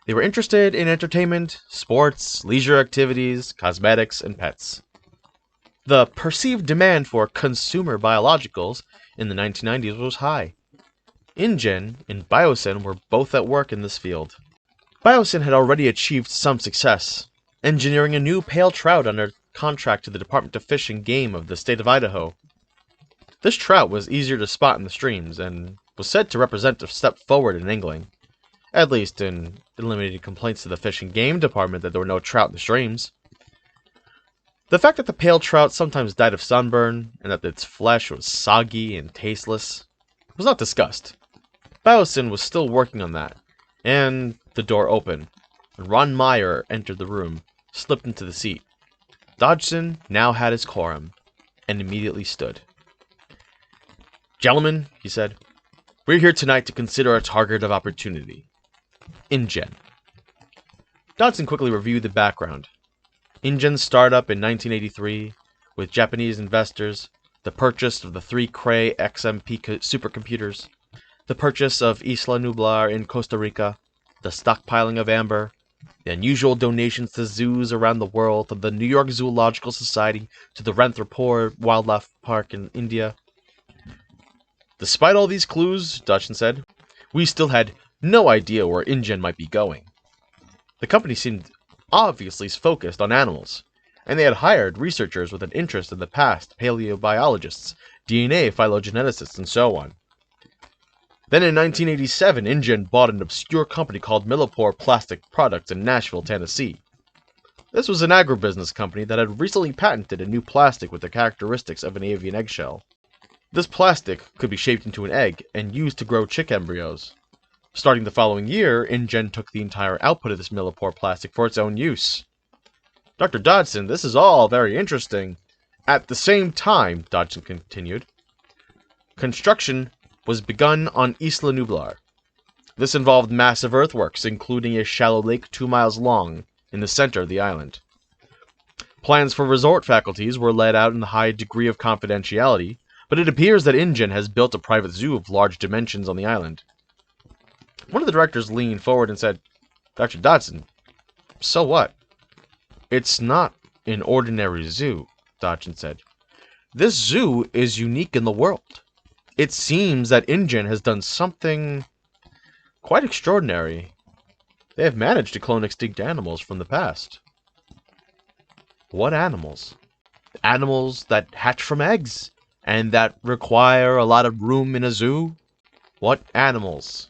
They were interested in entertainment, sports, leisure activities, cosmetics, and pets. The perceived demand for consumer biologicals in the 1990s was high. InGen and Biosyn were both at work in this field. Biosyn had already achieved some success, engineering a new pale trout under contract to the Department of Fish and Game of the state of Idaho. This trout was easier to spot in the streams, and was said to represent a step forward in angling, at least in eliminating complaints to the Fish and Game Department that there were no trout in the streams. The fact that the pale trout sometimes died of sunburn, and that its flesh was soggy and tasteless, was not discussed. Biosyn was still working on that, and the door opened, and Ron Meyer entered the room, slipped into the seat. Dodgson now had his quorum, and immediately stood. "Gentlemen," he said, "we're here tonight to consider a target of opportunity. InGen." Dodgson quickly reviewed the background. InGen's startup in 1983, with Japanese investors, the purchase of the 3 Cray XMP supercomputers, the purchase of Isla Nublar in Costa Rica, the stockpiling of amber, the unusual donations to zoos around the world, from the New York Zoological Society to the Ranthambore Wildlife Park in India. Despite all these clues, Dodgson said, we still had no idea where InGen might be going. The company seemed obviously focused on animals, and they had hired researchers with an interest in the past, paleobiologists, DNA phylogeneticists, and so on. Then in 1987, InGen bought an obscure company called Millipore Plastic Products in Nashville, Tennessee. This was an agribusiness company that had recently patented a new plastic with the characteristics of an avian eggshell. This plastic could be shaped into an egg and used to grow chick embryos. Starting the following year, InGen took the entire output of this Millipore plastic for its own use. "Dr. Dodgson, this is all very interesting. At the same time," Dodgson continued, "construction was begun on Isla Nublar. This involved massive earthworks, including a shallow lake 2 miles long in the center of the island. Plans for resort faculties were laid out in a high degree of confidentiality, but it appears that InGen has built a private zoo of large dimensions on the island." One of the directors leaned forward and said, "Dr. Dodgson, so what?" "It's not an ordinary zoo," Dodgson said. "This zoo is unique in the world. It seems that InGen has done something quite extraordinary. They have managed to clone extinct animals from the past." "What animals?" "Animals that hatch from eggs, and that require a lot of room in a zoo." "What animals?"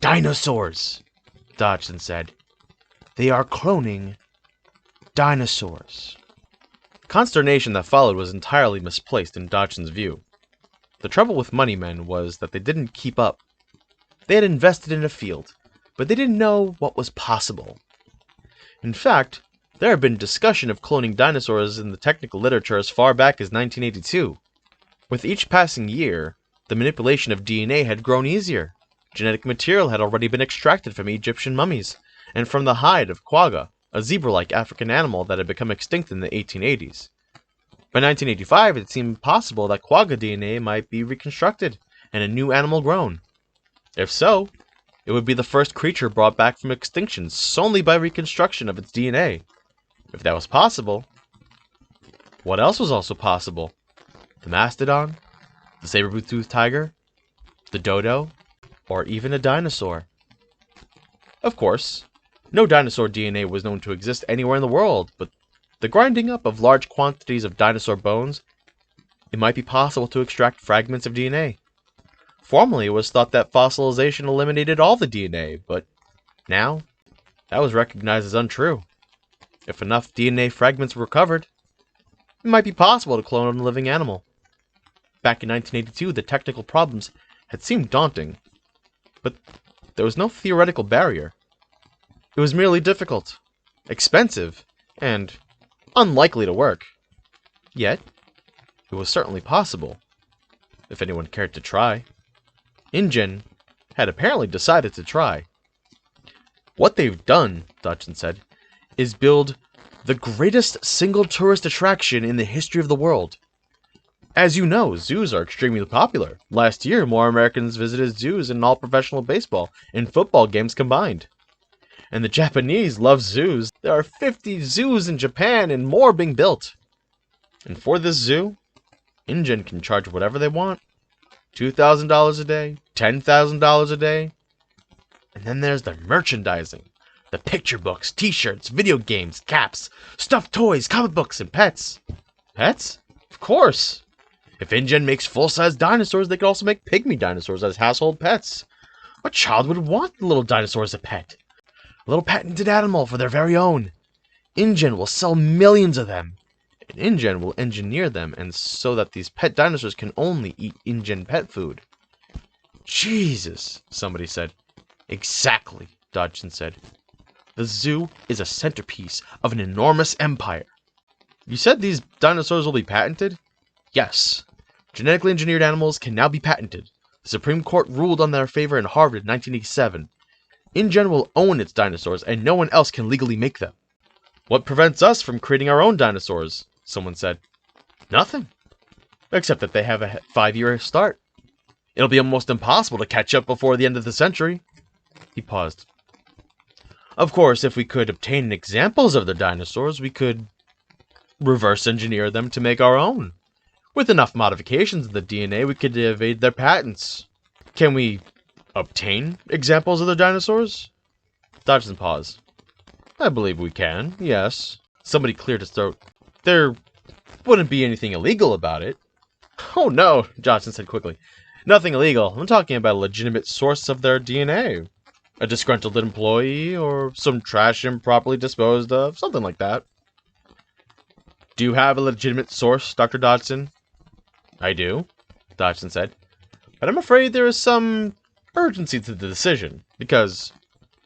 Dinosaurs, Dodgson said. They are cloning dinosaurs. Consternation that followed was entirely misplaced in Dodgson's view. The trouble with money men was that they didn't keep up. They had invested in a field, but they didn't know what was possible. In fact, there had been discussion of cloning dinosaurs in the technical literature as far back as 1982. With each passing year, the manipulation of DNA had grown easier. Genetic material had already been extracted from Egyptian mummies, and from the hide of quagga, a zebra-like African animal that had become extinct in the 1880s. By 1985, it seemed possible that quagga DNA might be reconstructed, and a new animal grown. If so, it would be the first creature brought back from extinction solely by reconstruction of its DNA. If that was possible, what else was also possible? The mastodon? The saber-toothed tiger? The dodo? Or even a dinosaur? Of course, no dinosaur DNA was known to exist anywhere in the world, but the grinding up of large quantities of dinosaur bones, it might be possible to extract fragments of DNA. Formerly, it was thought that fossilization eliminated all the DNA, but now, that was recognized as untrue. If enough DNA fragments were recovered, it might be possible to clone a living animal. Back in 1982, the technical problems had seemed daunting, but there was no theoretical barrier. It was merely difficult, expensive, and unlikely to work. Yet, it was certainly possible, if anyone cared to try. InGen had apparently decided to try. What they've done, Dodgson said, is build the greatest single tourist attraction in the history of the world. As you know, zoos are extremely popular. Last year, more Americans visited zoos than all professional baseball and football games combined. And the Japanese love zoos. There are 50 zoos in Japan and more being built. And for this zoo, InGen can charge whatever they want. $2,000 a day, $10,000 a day. And then there's the merchandising. The picture books, t-shirts, video games, caps, stuffed toys, comic books, and pets. Pets? Of course. If InGen makes full-size dinosaurs, they could also make pygmy dinosaurs as household pets. What child would want a little dinosaur as a pet? A little patented animal for their very own. InGen will sell millions of them. And InGen will engineer them and so that these pet dinosaurs can only eat InGen pet food. Jesus, somebody said. Exactly, Dodgson said. The zoo is a centerpiece of an enormous empire. You said these dinosaurs will be patented? Yes. Genetically engineered animals can now be patented. The Supreme Court ruled on their favor in Harvard in 1987. InGen will own its dinosaurs, and no one else can legally make them. What prevents us from creating our own dinosaurs? Someone said. Nothing. Except that they have a 5-year start. It'll be almost impossible to catch up before the end of the century. He paused. Of course, if we could obtain examples of the dinosaurs, we could reverse engineer them to make our own. With enough modifications of the DNA, we could evade their patents. Can we obtain examples of the dinosaurs? Dodgson paused. I believe we can, yes. Somebody cleared his throat. There wouldn't be anything illegal about it. Oh no, Dodgson said quickly. Nothing illegal. I'm talking about a legitimate source of their DNA. A disgruntled employee, or some trash improperly disposed of, something like that. Do you have a legitimate source, Dr. Dodgson? I do, Dodgson said. But I'm afraid there is some urgency to the decision, because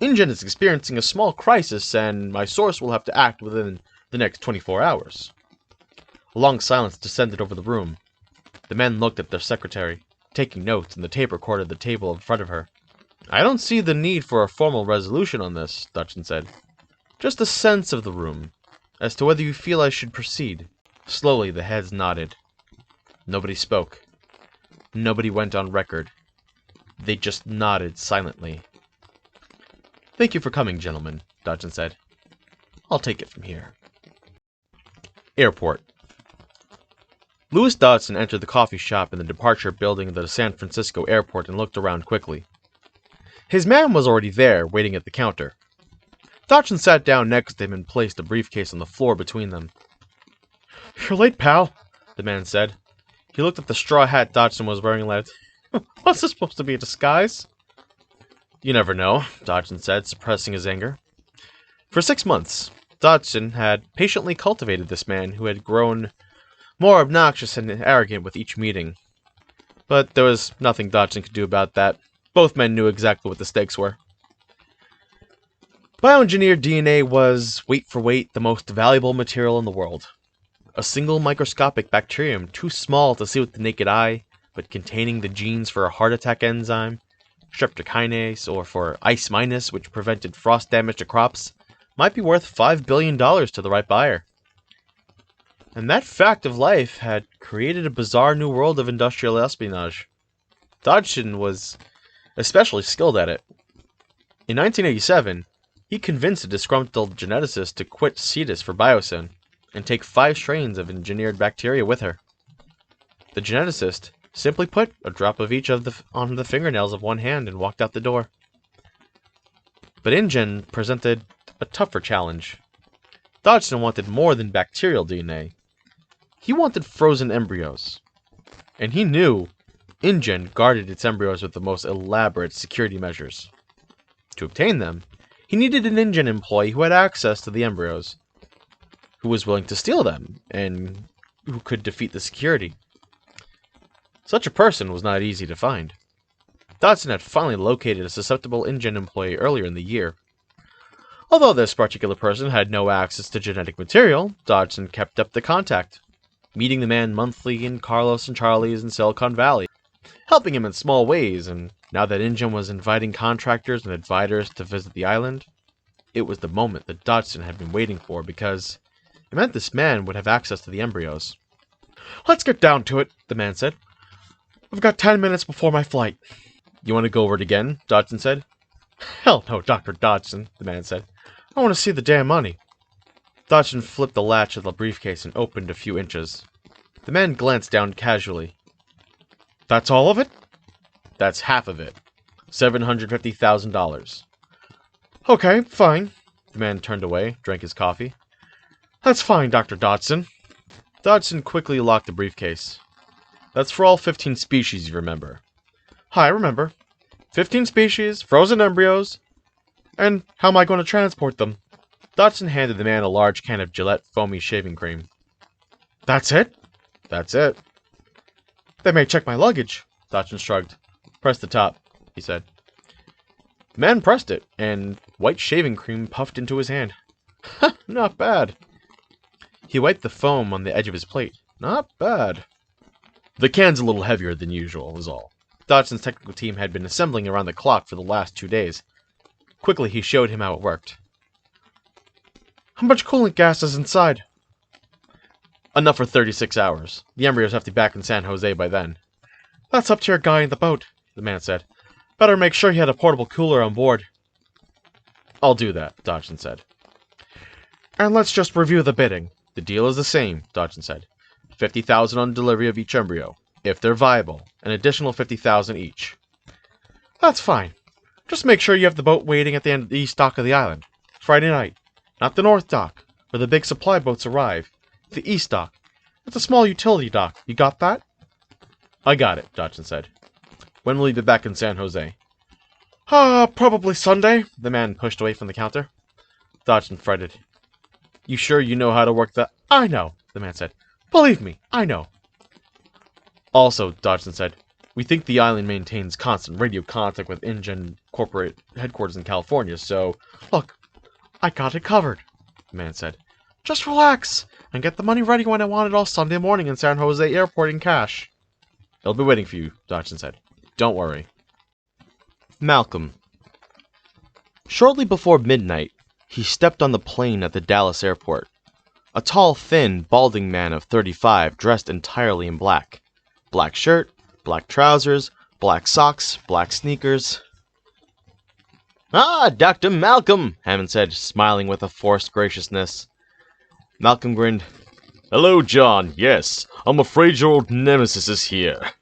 InGen is experiencing a small crisis and my source will have to act within the next 24 hours. A long silence descended over the room. The men looked at their secretary, taking notes, and the tape recorded the table in front of her. I don't see the need for a formal resolution on this, Dodgson said. Just a sense of the room, as to whether you feel I should proceed. Slowly the heads nodded. Nobody spoke. Nobody went on record. They just nodded silently. Thank you for coming, gentlemen, Dodgson said. I'll take it from here. Airport. Louis Dodgson entered the coffee shop in the departure building of the San Francisco airport and looked around quickly. His man was already there, waiting at the counter. Dodgson sat down next to him and placed a briefcase on the floor between them. You're late, pal, the man said. He looked at the straw hat Dodgson was wearing and laughed. What's this supposed to be, a disguise? You never know, Dodgson said, suppressing his anger. For 6 months, Dodgson had patiently cultivated this man who had grown more obnoxious and arrogant with each meeting. But there was nothing Dodgson could do about that. Both men knew exactly what the stakes were. Bioengineered DNA was, weight for weight, the most valuable material in the world. A single microscopic bacterium too small to see with the naked eye, but containing the genes for a heart attack enzyme, streptokinase, or for ice minus, which prevented frost damage to crops, might be worth $5 billion to the right buyer. And that fact of life had created a bizarre new world of industrial espionage. Dodgson was especially skilled at it. In 1987, he convinced a disgruntled geneticist to quit Cetus for Biosyn and take 5 strains of engineered bacteria with her. The geneticist simply put a drop of each on the fingernails of one hand and walked out the door. But InGen presented a tougher challenge. Dodgson wanted more than bacterial DNA. He wanted frozen embryos. And he knew InGen guarded its embryos with the most elaborate security measures. To obtain them, he needed an InGen employee who had access to the embryos, who was willing to steal them, and who could defeat the security. Such a person was not easy to find. Dodgson had finally located a susceptible InGen employee earlier in the year. Although this particular person had no access to genetic material, Dodgson kept up the contact, meeting the man monthly in Carlos and Charlie's in Silicon Valley, helping him in small ways, and now that InGen was inviting contractors and advisors to visit the island, it was the moment that Dodgson had been waiting for, because it meant this man would have access to the embryos. "Let's get down to it," the man said. "I've got 10 minutes before my flight." "You want to go over it again?" Dodgson said. "Hell no, Dr. Dodgson," the man said. "I want to see the damn money." Dodgson flipped the latch of the briefcase and opened a few inches. The man glanced down casually. "That's all of it?" "That's half of it. $750,000. "Okay, fine." The man turned away, drank his coffee. "That's fine, Dr. Dodgson." Dodgson quickly locked the briefcase. "That's for all 15 species, you remember." "I remember. 15 species, frozen embryos. And how am I going to transport them?" Dodgson handed the man a large can of Gillette foamy shaving cream. "That's it?" "That's it." "They may check my luggage." Dodgson shrugged. "Press the top," he said. The man pressed it, and white shaving cream puffed into his hand. "Not bad." He wiped the foam on the edge of his plate. "Not bad." "The can's a little heavier than usual, is all." Dodgson's technical team had been assembling around the clock for the last 2 days. Quickly, he showed him how it worked. "How much coolant gas is inside?" "Enough for 36 hours. The embryos have to be back in San Jose by then." "That's up to your guy in the boat," the man said. "Better make sure he had a portable cooler on board." "I'll do that," Dodgson said. "And let's just review the bidding." "The deal is the same," Dodgson said. $50,000 on delivery of each embryo. If they're viable, an additional $50,000 each. "That's fine. Just make sure you have the boat waiting at the end of the east dock of the island. Friday night. Not the north dock, where the big supply boats arrive. The east dock. It's a small utility dock. You got that?" "I got it," Dodgson said. "When will you be back in San Jose?" Probably Sunday." The man pushed away from the counter. Dodgson fretted. "You sure you know how to work that?" "I know," the man said. "Believe me, I know." "Also," Dodgson said, "we think the island maintains constant radio contact with InGen corporate headquarters in California, so..." "Look, I got it covered," the man said. "Just relax, and get the money ready when I want it all Sunday morning in San Jose Airport in cash." "It'll be waiting for you," Dodgson said. "Don't worry." Malcolm. Shortly before midnight, he stepped on the plane at the Dallas airport. A tall, thin, balding man of 35 dressed entirely in black. Black shirt, black trousers, black socks, black sneakers. "Ah, Dr. Malcolm," Hammond said, smiling with a forced graciousness. Malcolm grinned. "Hello, John. Yes, I'm afraid your old nemesis is here."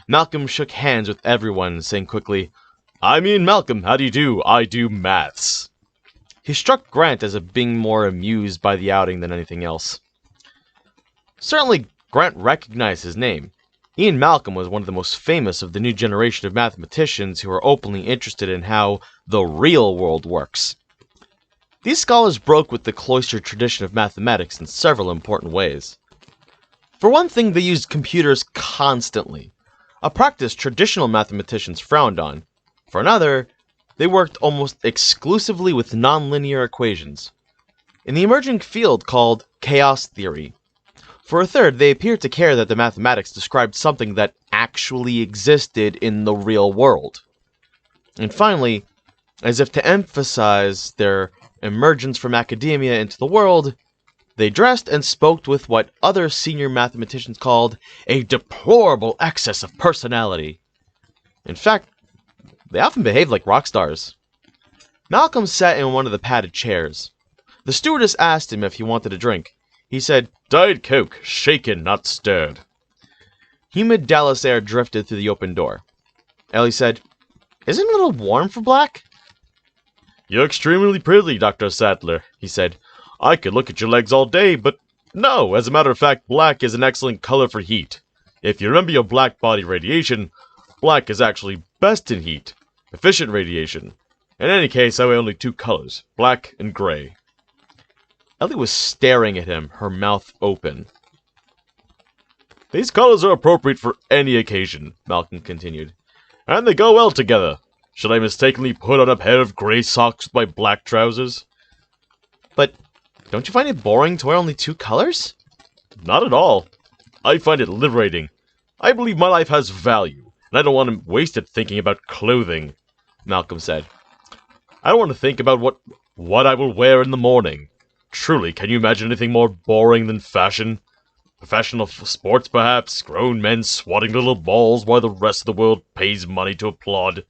Malcolm shook hands with everyone, saying quickly, "I mean, Malcolm, how do you do? I do maths." He struck Grant as being more amused by the outing than anything else. Certainly, Grant recognized his name. Ian Malcolm was one of the most famous of the new generation of mathematicians who are openly interested in how the real world works. These scholars broke with the cloistered tradition of mathematics in several important ways. For one thing, they used computers constantly, a practice traditional mathematicians frowned on. For another, they worked almost exclusively with nonlinear equations, in the emerging field called chaos theory. For a third, they appeared to care that the mathematics described something that actually existed in the real world. And finally, as if to emphasize their emergence from academia into the world, they dressed and spoke with what other senior mathematicians called a deplorable excess of personality. In fact, they often behaved like rock stars. Malcolm sat in one of the padded chairs. The stewardess asked him if he wanted a drink. He said, "Diet Coke, shaken, not stirred." Humid Dallas air drifted through the open door. Ellie said, "Isn't it a little warm for black?" "You're extremely pretty, Dr. Sattler," he said. "I could look at your legs all day, but no, as a matter of fact, black is an excellent color for heat. If you remember your black body radiation, black is actually best in heat, efficient radiation. In any case, I wear only two colors, black and gray." Ellie was staring at him, her mouth open. "These colors are appropriate for any occasion," Malcolm continued, "and they go well together. Should I mistakenly put on a pair of gray socks with my black trousers?" "But don't you find it boring to wear only two colors?" "Not at all. I find it liberating. I believe my life has value, and I don't want to waste it thinking about clothing," Malcolm said. "I don't want to think about what I will wear in the morning. Truly, can you imagine anything more boring than fashion? Professional sports, perhaps, grown men swatting little balls while the rest of the world pays money to applaud.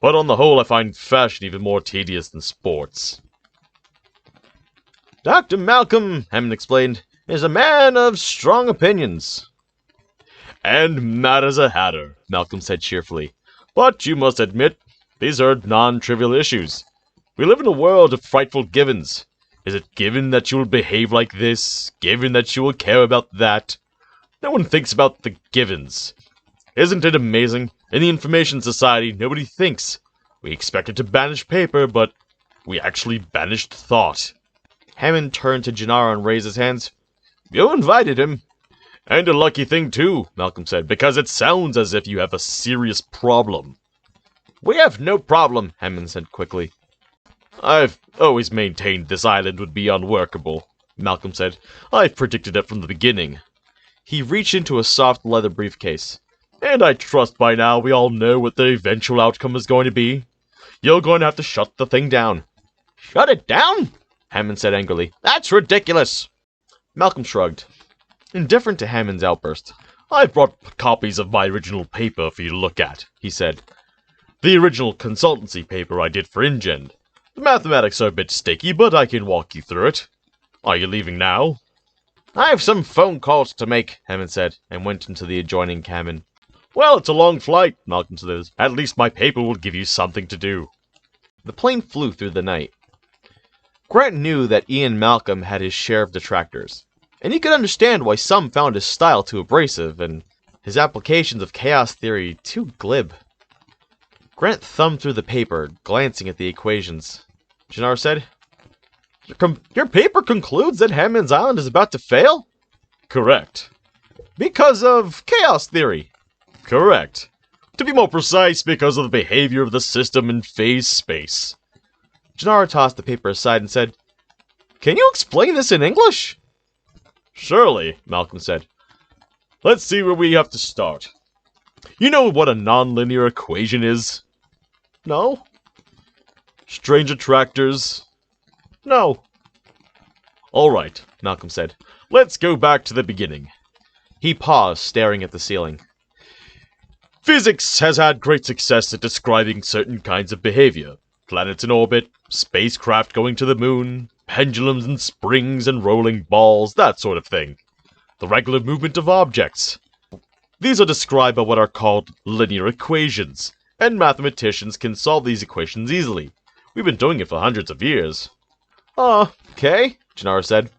But on the whole, I find fashion even more tedious than sports." "Dr. Malcolm," Hammond explained, "is a man of strong opinions." "And mad as a hatter," Malcolm said cheerfully. "But you must admit, these are non-trivial issues. We live in a world of frightful givens. Is it given that you will behave like this? Given that you will care about that? No one thinks about the givens. Isn't it amazing? In the information society, nobody thinks. We expected to banish paper, but we actually banished thought." Hammond turned to Gennaro and raised his hands. "You invited him." "And a lucky thing, too," Malcolm said, "because it sounds as if you have a serious problem." "We have no problem," Hammond said quickly. "I've always maintained this island would be unworkable," Malcolm said. "I've predicted it from the beginning." He reached into a soft leather briefcase. "And I trust by now we all know what the eventual outcome is going to be. You're going to have to shut the thing down." "Shut it down?" Hammond said angrily. "That's ridiculous." Malcolm shrugged, indifferent to Hammond's outburst. "I've brought copies of my original paper for you to look at," he said. "The original consultancy paper I did for InGen. The mathematics are a bit sticky, but I can walk you through it. Are you leaving now?" "I have some phone calls to make," Hammond said, and went into the adjoining cabin. "Well, it's a long flight," Malcolm said. "At least my paper will give you something to do." The plane flew through the night. Grant knew that Ian Malcolm had his share of detractors, and he could understand why some found his style too abrasive and his applications of chaos theory too glib. Grant thumbed through the paper, glancing at the equations. Gennaro said, Your paper concludes that Hammond's Island is about to fail?" "Correct." "Because of chaos theory?" "Correct. To be more precise, because of the behavior of the system in phase space." Gennaro tossed the paper aside and said, "Can you explain this in English?" "Surely," Malcolm said. "Let's see where we have to start. You know what a nonlinear equation is?" "No." "Strange attractors?" "No." "All right," Malcolm said. "Let's go back to the beginning." He paused, staring at the ceiling. "Physics has had great success at describing certain kinds of behavior. Planets in orbit, spacecraft going to the moon, pendulums and springs and rolling balls, that sort of thing. The regular movement of objects. These are described by what are called linear equations, and mathematicians can solve these equations easily. We've been doing it for hundreds of years." "Oh, okay," Gennaro said.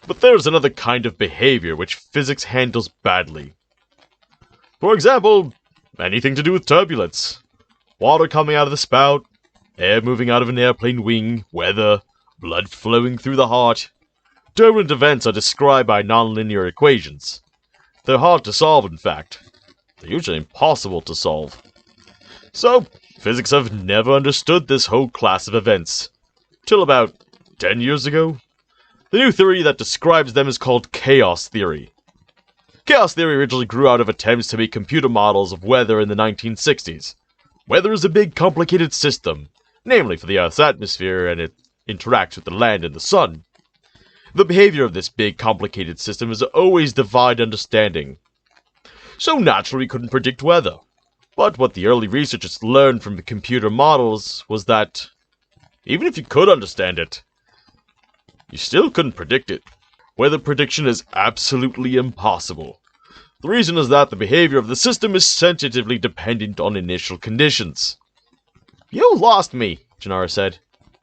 "But there's another kind of behavior which physics handles badly. For example, anything to do with turbulence. Water coming out of the spout, air moving out of an airplane wing, weather, blood flowing through the heart. Turbulent events are described by nonlinear equations. They're hard to solve, in fact. They're usually impossible to solve. So, physics have never understood this whole class of events. Till about 10 years ago. The new theory that describes them is called chaos theory. Chaos theory originally grew out of attempts to make computer models of weather in the 1960s. Weather is a big, complicated system, namely for the Earth's atmosphere, and it interacts with the land and the sun. The behavior of this big, complicated system is always defied understanding. So naturally we couldn't predict weather. But what the early researchers learned from the computer models was that, even if you could understand it, you still couldn't predict it. Weather prediction is absolutely impossible. The reason is that the behavior of the system is sensitively dependent on initial conditions. You lost me, Gennaro said.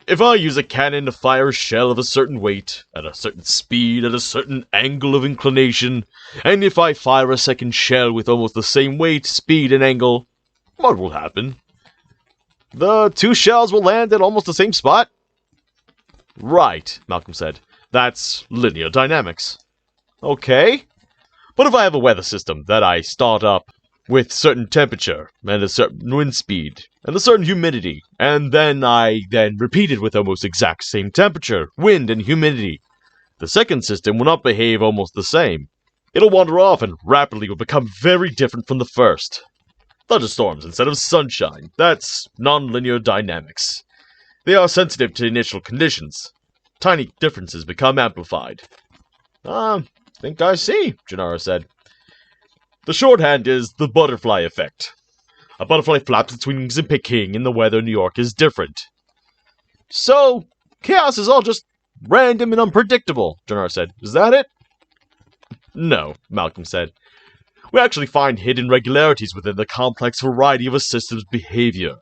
If I use a cannon to fire a shell of a certain weight, at a certain speed, at a certain angle of inclination, and if I fire a second shell with almost the same weight, speed, and angle, what will happen? The two shells will land at almost the same spot? Right, Malcolm said. That's linear dynamics. Okay. But if I have a weather system that I start up with certain temperature, and a certain wind speed, and a certain humidity, and then I repeat it with almost exact same temperature, wind, and humidity, the second system will not behave almost the same. It'll wander off and rapidly will become very different from the first. Thunderstorms instead of sunshine. That's nonlinear dynamics. They are sensitive to initial conditions. Tiny differences become amplified. Think I see, Gennaro said. The shorthand is the butterfly effect. A butterfly flaps its wings in Peking, and the weather in New York is different. So, chaos is all just random and unpredictable, Gennaro said. Is that it? No, Malcolm said. We actually find hidden regularities within the complex variety of a system's behavior.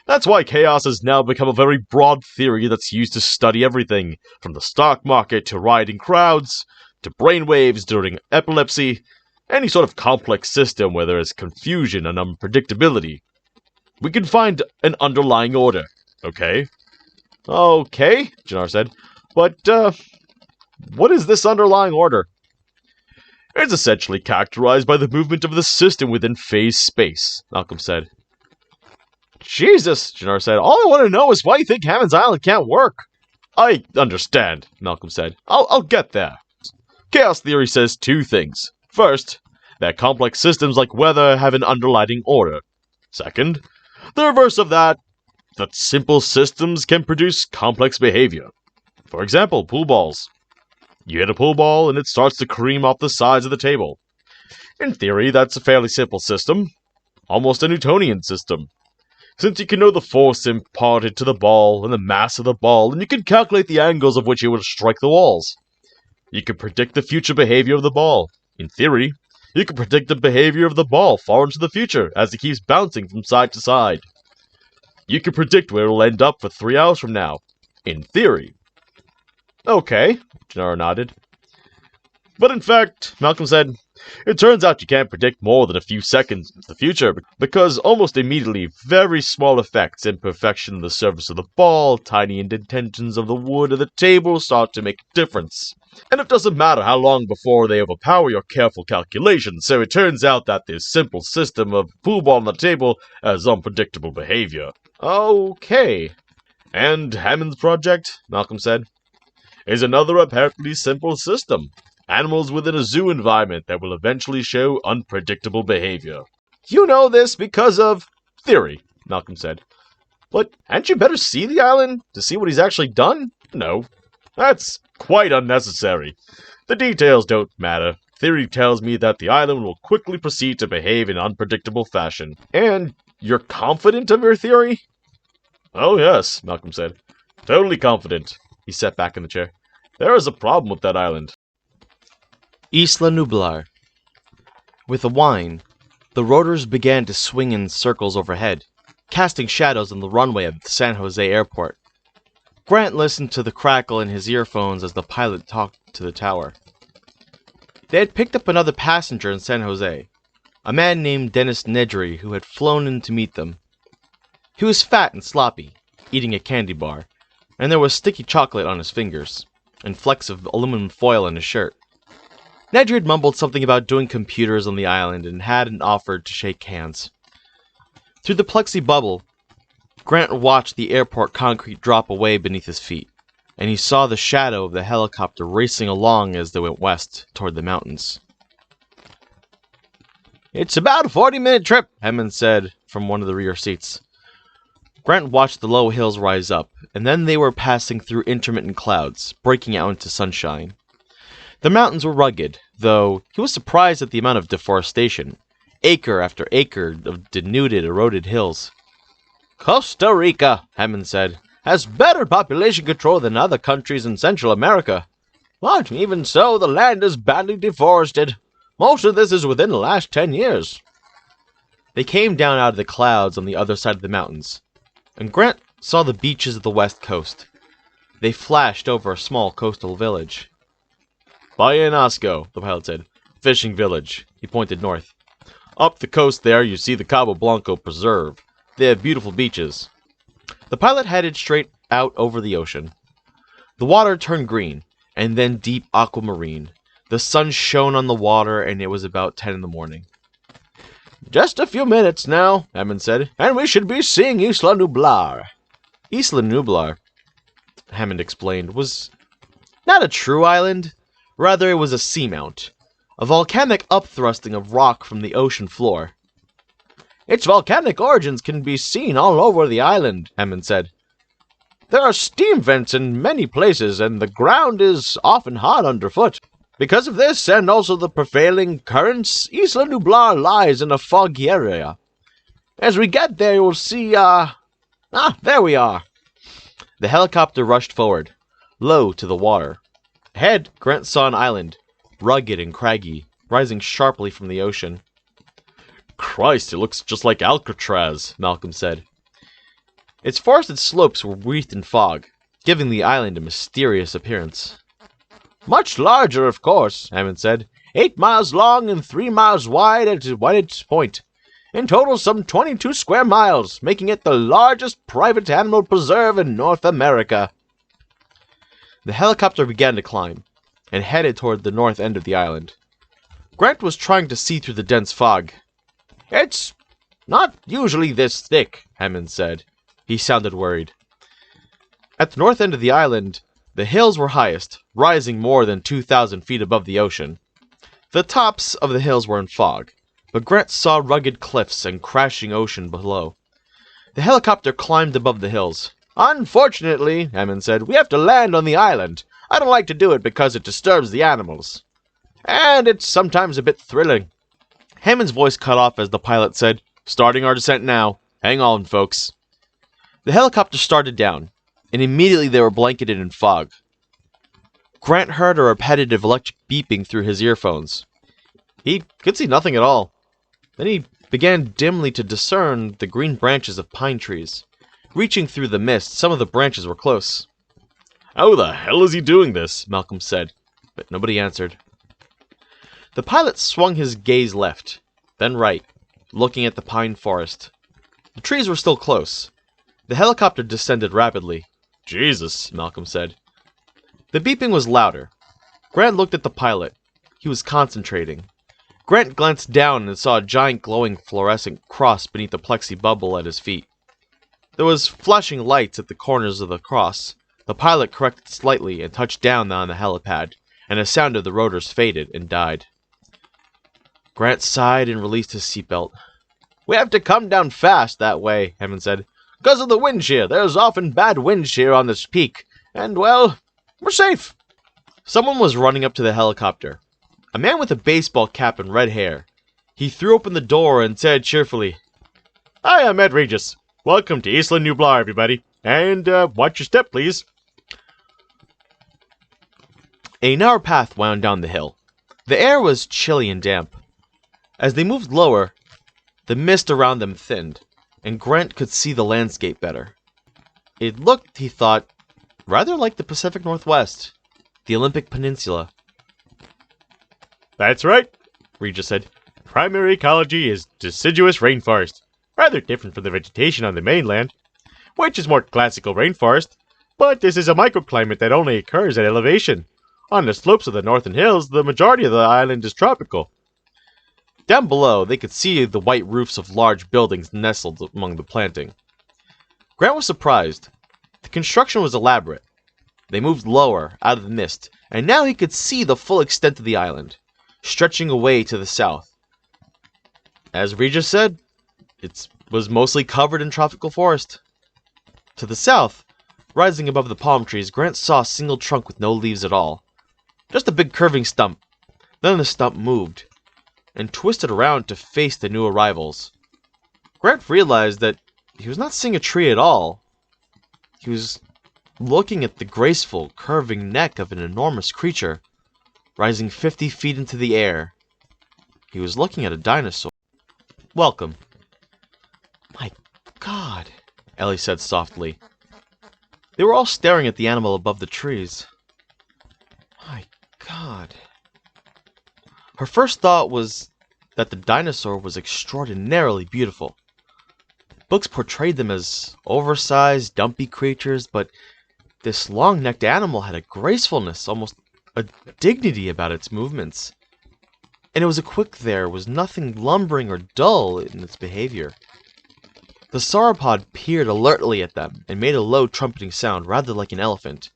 That's why chaos has now become a very broad theory that's used to study everything, from the stock market to rioting crowds, to brainwaves during epilepsy, any sort of complex system where there is confusion and unpredictability. We can find an underlying order, okay? Okay, Gennaro said, but, what is this underlying order? It's essentially characterized by the movement of the system within phase space, Malcolm said. Jesus, Gennaro said, all I want to know is why you think Hammond's Island can't work. I understand, Malcolm said. I'll get there. Chaos theory says two things. First, that complex systems like weather have an underlying order. Second, the reverse of that simple systems can produce complex behavior. For example, pool balls. You hit a pool ball and it starts to cream off the sides of the table. In theory, that's a fairly simple system. Almost a Newtonian system. Since you can know the force imparted to the ball and the mass of the ball, and you can calculate the angles of which it will strike the walls. You can predict the future behavior of the ball. In theory, you can predict the behavior of the ball far into the future as it keeps bouncing from side to side. You can predict where it will end up for 3 hours from now. In theory. Okay, Gennaro nodded. But in fact, Malcolm said, it turns out you can't predict more than a few seconds into the future, because almost immediately very small effects, imperfection of the surface of the ball, tiny indentations of the wood of the table start to make a difference. And it doesn't matter how long before they overpower your careful calculations, so it turns out that this simple system of pool ball on the table has unpredictable behavior. Okay. And Hammond's project, Malcolm said, is another apparently simple system. Animals within a zoo environment that will eventually show unpredictable behavior. You know this because of theory, Malcolm said. But hadn't you better see the island to see what he's actually done? No. That's quite unnecessary. The details don't matter. Theory tells me that the island will quickly proceed to behave in unpredictable fashion. And you're confident of your theory? Oh yes, Malcolm said. Totally confident. He sat back in the chair. There is a problem with that island. Isla Nublar. With a whine, the rotors began to swing in circles overhead, casting shadows on the runway of the San Jose airport. Grant listened to the crackle in his earphones as the pilot talked to the tower. They had picked up another passenger in San Jose. a man named Dennis Nedry who had flown in to meet them. He was fat and sloppy, eating a candy bar, and there was sticky chocolate on his fingers, and flecks of aluminum foil in his shirt. Nedry had mumbled something about doing computers on the island and hadn't offered to shake hands. Through the plexi bubble, Grant watched the airport concrete drop away beneath his feet, and he saw the shadow of the helicopter racing along as they went west toward the mountains. "It's about a 40-minute trip," Hammond said from one of the rear seats. Grant watched the low hills rise up, and then they were passing through intermittent clouds, breaking out into sunshine. The mountains were rugged, though he was surprised at the amount of deforestation, acre after acre of denuded, eroded hills. "Costa Rica," Hammond said, "has better population control than other countries in Central America. But even so, the land is badly deforested. Most of this is within the last 10 years. They came down out of the clouds on the other side of the mountains, and Grant saw the beaches of the west coast. They flashed over a small coastal village. "Bahia Nasco," the pilot said. "Fishing village." He pointed north. "Up the coast there, you see the Cabo Blanco Preserve. They have beautiful beaches." The pilot headed straight out over the ocean. The water turned green, and then deep aquamarine. The sun shone on the water, and it was about 10 in the morning. "Just a few minutes now," Hammond said, "and we should be seeing Isla Nublar." Isla Nublar, Hammond explained, was not a true island. Rather, it was a seamount, a volcanic upthrusting of rock from the ocean floor. "Its volcanic origins can be seen all over the island," Hammond said. "There are steam vents in many places, and the ground is often hot underfoot. Because of this, and also the prevailing currents, Isla Nublar lies in a foggy area. As we get there, you'll see, there we are." The helicopter rushed forward, low to the water. Ahead, Grant saw an island, rugged and craggy, rising sharply from the ocean. "Christ, it looks just like Alcatraz," Malcolm said. Its forested slopes were wreathed in fog, giving the island a mysterious appearance. "Much larger, of course," Hammond said. 8 miles long and 3 miles wide at its point. In total, some 22 square miles, making it the largest private animal preserve in North America." The helicopter began to climb, and headed toward the north end of the island. Grant was trying to see through the dense fog. "It's not usually this thick," Hammond said. He sounded worried. At the north end of the island, the hills were highest, rising more than 2,000 feet above the ocean. The tops of the hills were in fog, but Grant saw rugged cliffs and crashing ocean below. The helicopter climbed above the hills. "Unfortunately," Hammond said, "we have to land on the island. I don't like to do it because it disturbs the animals. And it's sometimes a bit thrilling." Hammond's voice cut off as the pilot said, "Starting our descent now. Hang on, folks." The helicopter started down, and immediately they were blanketed in fog. Grant heard a repetitive electric beeping through his earphones. He could see nothing at all. Then he began dimly to discern the green branches of pine trees. Reaching through the mist, some of the branches were close. "How the hell is he doing this?" Malcolm said, but nobody answered. The pilot swung his gaze left, then right, looking at the pine forest. The trees were still close. The helicopter descended rapidly. "Jesus," Malcolm said. The beeping was louder. Grant looked at the pilot. He was concentrating. Grant glanced down and saw a giant glowing fluorescent cross beneath the plexi bubble at his feet. There was flashing lights at the corners of the cross. The pilot corrected slightly and touched down on the helipad, and the sound of the rotors faded and died. Grant sighed and released his seatbelt. "We have to come down fast that way," Hammond said. "'Cause of the wind shear. There's often bad wind shear on this peak. And, well, we're safe." Someone was running up to the helicopter. A man with a baseball cap and red hair. He threw open the door and said cheerfully, "Hi, I'm Ed Regis. Welcome to Isla Nublar, everybody. And, watch your step, please." A narrow path wound down the hill. The air was chilly and damp. As they moved lower, the mist around them thinned, and Grant could see the landscape better. It looked, he thought, rather like the Pacific Northwest, the Olympic Peninsula. "That's right," Regis said. primary ecology is deciduous rainforest, rather different from the vegetation on the mainland, which is more classical rainforest, but this is a microclimate that only occurs at elevation. On the slopes of the northern hills, the majority of the island is tropical. Down below, they could see the white roofs of large buildings nestled among the planting. Grant was surprised. The construction was elaborate. They moved lower, out of the mist, and now he could see the full extent of the island, stretching away to the south. As Regis said, it was mostly covered in tropical forest. To the south, rising above the palm trees, Grant saw a single trunk with no leaves at all. Just a big curving stump. Then the stump moved, and twisted around to face the new arrivals. Grant realized that he was not seeing a tree at all. He was looking at the graceful, curving neck of an enormous creature, rising 50 feet into the air. He was looking at a dinosaur. "Welcome." "My God," Ellie said softly. They were all staring at the animal above the trees. "My God." Her first thought was that the dinosaur was extraordinarily beautiful. Books portrayed them as oversized, dumpy creatures, but this long-necked animal had a gracefulness, almost a dignity about its movements. And it was there was nothing lumbering or dull in its behavior. The sauropod peered alertly at them and made a low trumpeting sound, rather like an elephant.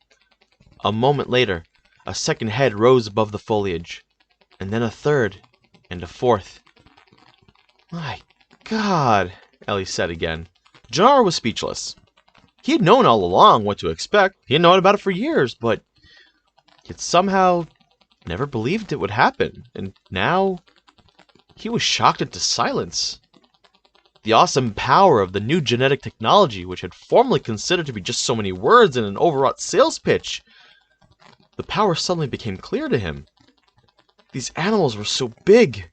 A moment later, a second head rose above the foliage, and then a third, and a fourth. "My God," Ellie said again. Jannar was speechless. He had known all along what to expect. He had known about it for years, but yet somehow never believed it would happen. And now he was shocked into silence. The awesome power of the new genetic technology, which had formerly considered to be just so many words in an overwrought sales pitch, the power suddenly became clear to him. These animals were so big.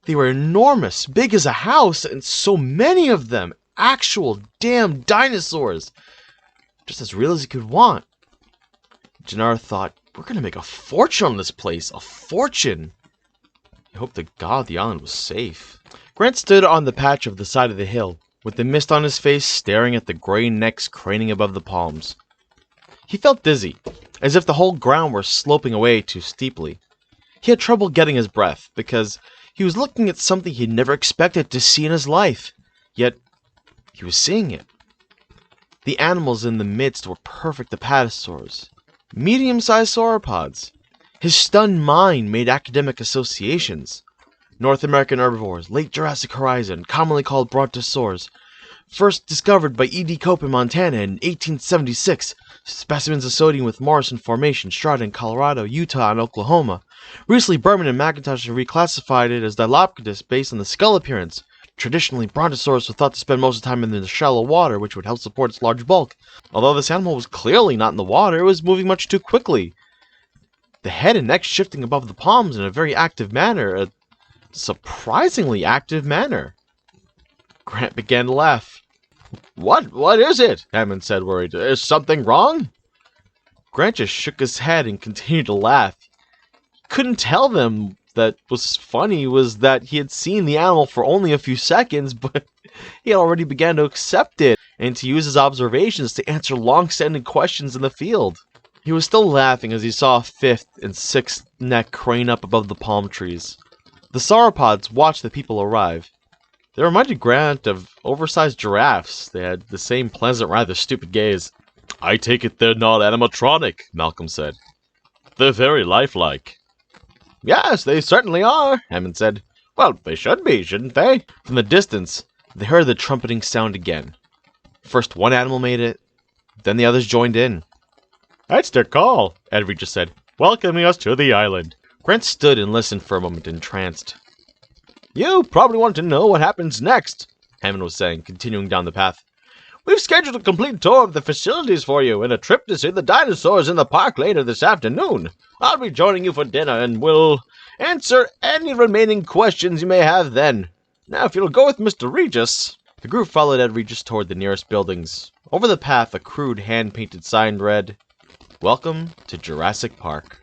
They were enormous, big as a house, and so many of them. Actual damn dinosaurs. Just as real as he could want. Jannar thought, we're going to make a fortune on this place. A fortune. He hoped to God the island was safe. Grant stood on the patch of the side of the hill, with the mist on his face, staring at the gray necks craning above the palms. He felt dizzy, as if the whole ground were sloping away too steeply. He had trouble getting his breath, because he was looking at something he'd never expected to see in his life. Yet, he was seeing it. The animals in the midst were perfect apatosaurs, medium-sized sauropods. His stunned mind made academic associations. North American herbivores, late Jurassic Horizon, commonly called brontosaurs, first discovered by E.D. Cope in Montana in 1876, specimens associated with Morrison Formation, Strata in Colorado, Utah, and Oklahoma. Recently, Berman and McIntosh have reclassified it as Dilophodus based on the skull appearance. Traditionally, brontosaurs were thought to spend most of the time in the shallow water, which would help support its large bulk. Although this animal was clearly not in the water, it was moving much too quickly. The head and neck shifting above the palms in a very active manner, a surprisingly active manner. Grant began to laugh. What is it?" Hammond said, worried. "Is something wrong?" Grant just shook his head and continued to laugh. He couldn't tell them that was funny was that he had seen the animal for only a few seconds, but he had already began to accept it and to use his observations to answer long-standing questions in the field. He was still laughing as he saw a fifth and sixth neck crane up above the palm trees. The sauropods watched the people arrive. They reminded Grant of oversized giraffes. They had the same pleasant, rather stupid gaze. "I take it they're not animatronic," Malcolm said. "They're very lifelike." "Yes, they certainly are," Hammond said. "Well, they should be, shouldn't they?" From the distance, they heard the trumpeting sound again. First one animal made it, then the others joined in. "That's their call," Edry just said, "welcoming us to the island." Grant stood and listened for a moment, entranced. "You probably want to know what happens next," Hammond was saying, continuing down the path. "We've scheduled a complete tour of the facilities for you and a trip to see the dinosaurs in the park later this afternoon. I'll be joining you for dinner and will answer any remaining questions you may have then. Now, if you'll go with Mr. Regis." The group followed Ed Regis toward the nearest buildings. Over the path, a crude hand-painted sign read, "Welcome to Jurassic Park."